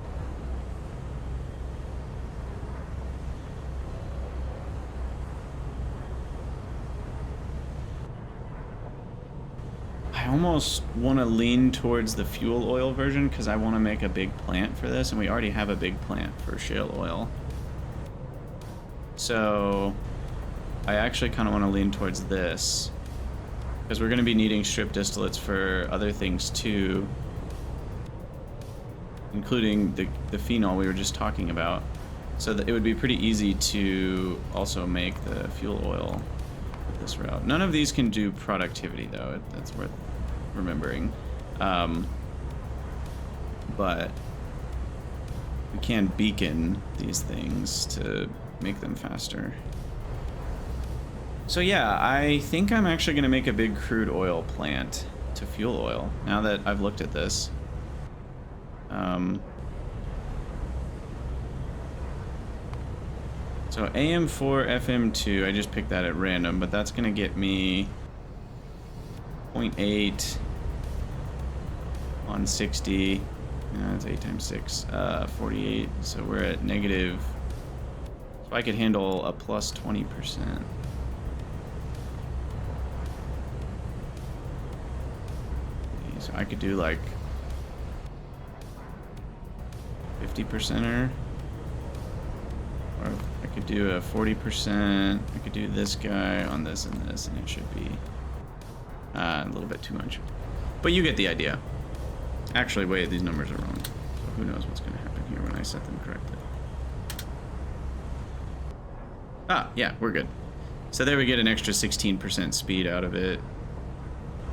almost want to lean towards the fuel oil version because I want to make a big plant for this, and we already have a big plant for shale oil. So I actually kind of want to lean towards this because we're going to be needing strip distillates for other things too, including the phenol we were just talking about. So that it would be pretty easy to also make the fuel oil with this route. None of these can do productivity though, that's worth remembering. But we can beacon these things to make them faster. So yeah, I think I'm actually going to make a big crude oil plant to fuel oil now that I've looked at this. So AM4, FM2, I just picked that at random, but that's going to get me 0.8 on 60. That's 8 times 6, 48. So we're at negative. So I could handle a plus 20%. So I could do like 50%er. Or I could do a 40%. I could do this guy on this and this, and it should be a little bit too much. But you get the idea. Actually, wait, these numbers are wrong. So who knows what's going to happen here when I set them correctly. Ah, yeah, we're good. So there we get an extra 16% speed out of it,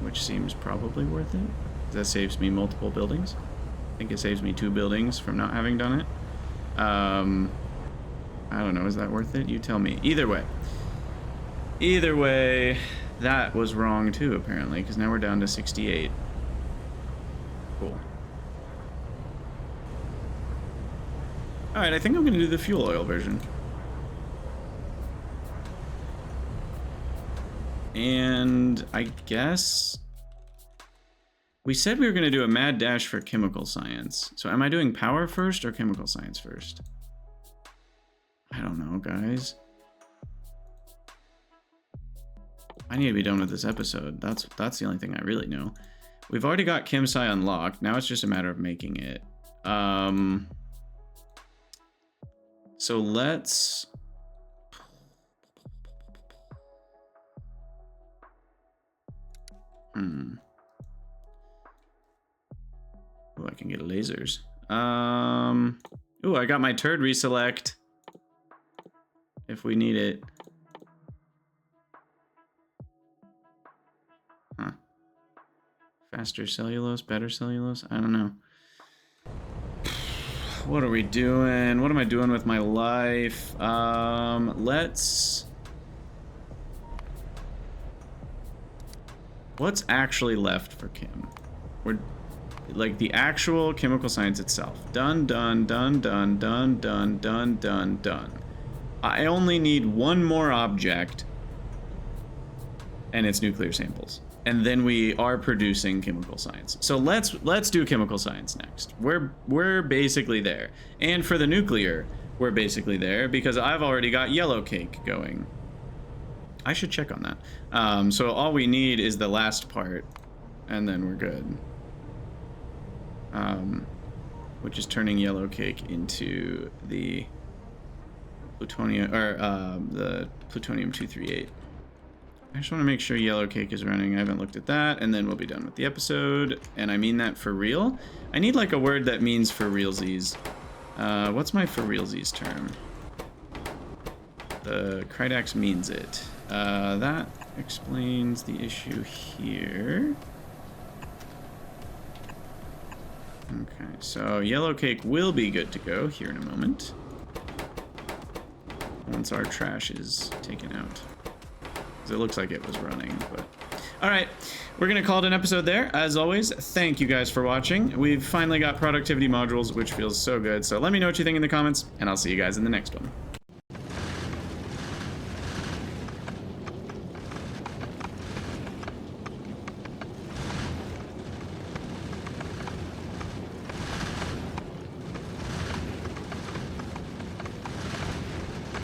which seems probably worth it. That saves me multiple buildings. I think it saves me 2 buildings from not having done it. I don't know, is that worth it? You tell me. Either way, that was wrong too, apparently, because now we're down to 68. Cool. Alright, I think I'm going to do the fuel oil version. And I guess we said we were going to do a mad dash for chemical science. So am I doing power first or chemical science first? I don't know, guys. I need to be done with this episode. That's the only thing I really know. We've already got Chem Sci unlocked. Now it's just a matter of making it. So let's... Oh, I can get lasers. Oh, I got my turd reselect. If we need it. Huh. Faster cellulose, better cellulose? I don't know. What are we doing? What am I doing with my life? What's actually left for Kim? We're like the actual chemical science itself. Done, done, done, done, done, done, done, done, done. I only need one more object, and it's nuclear samples. And then we are producing chemical science. So let's do chemical science next. We're basically there. And for the nuclear, we're basically there because I've already got yellow cake going. I should check on that. So all we need is the last part, and then we're good. Which is turning yellow cake into the plutonium, or the plutonium-238. I just want to make sure yellow cake is running. I haven't looked at that, and then we'll be done with the episode. And I mean that for real. I need like a word that means for realsies. What's my for realsies term? The Krydax means it. That explains the issue here. Okay, so yellow cake will be good to go here in a moment. Once our trash is taken out. It looks like it was running, but... Alright, we're going to call it an episode there. As always, thank you guys for watching. We've finally got productivity modules, which feels so good. So let me know what you think in the comments, and I'll see you guys in the next one.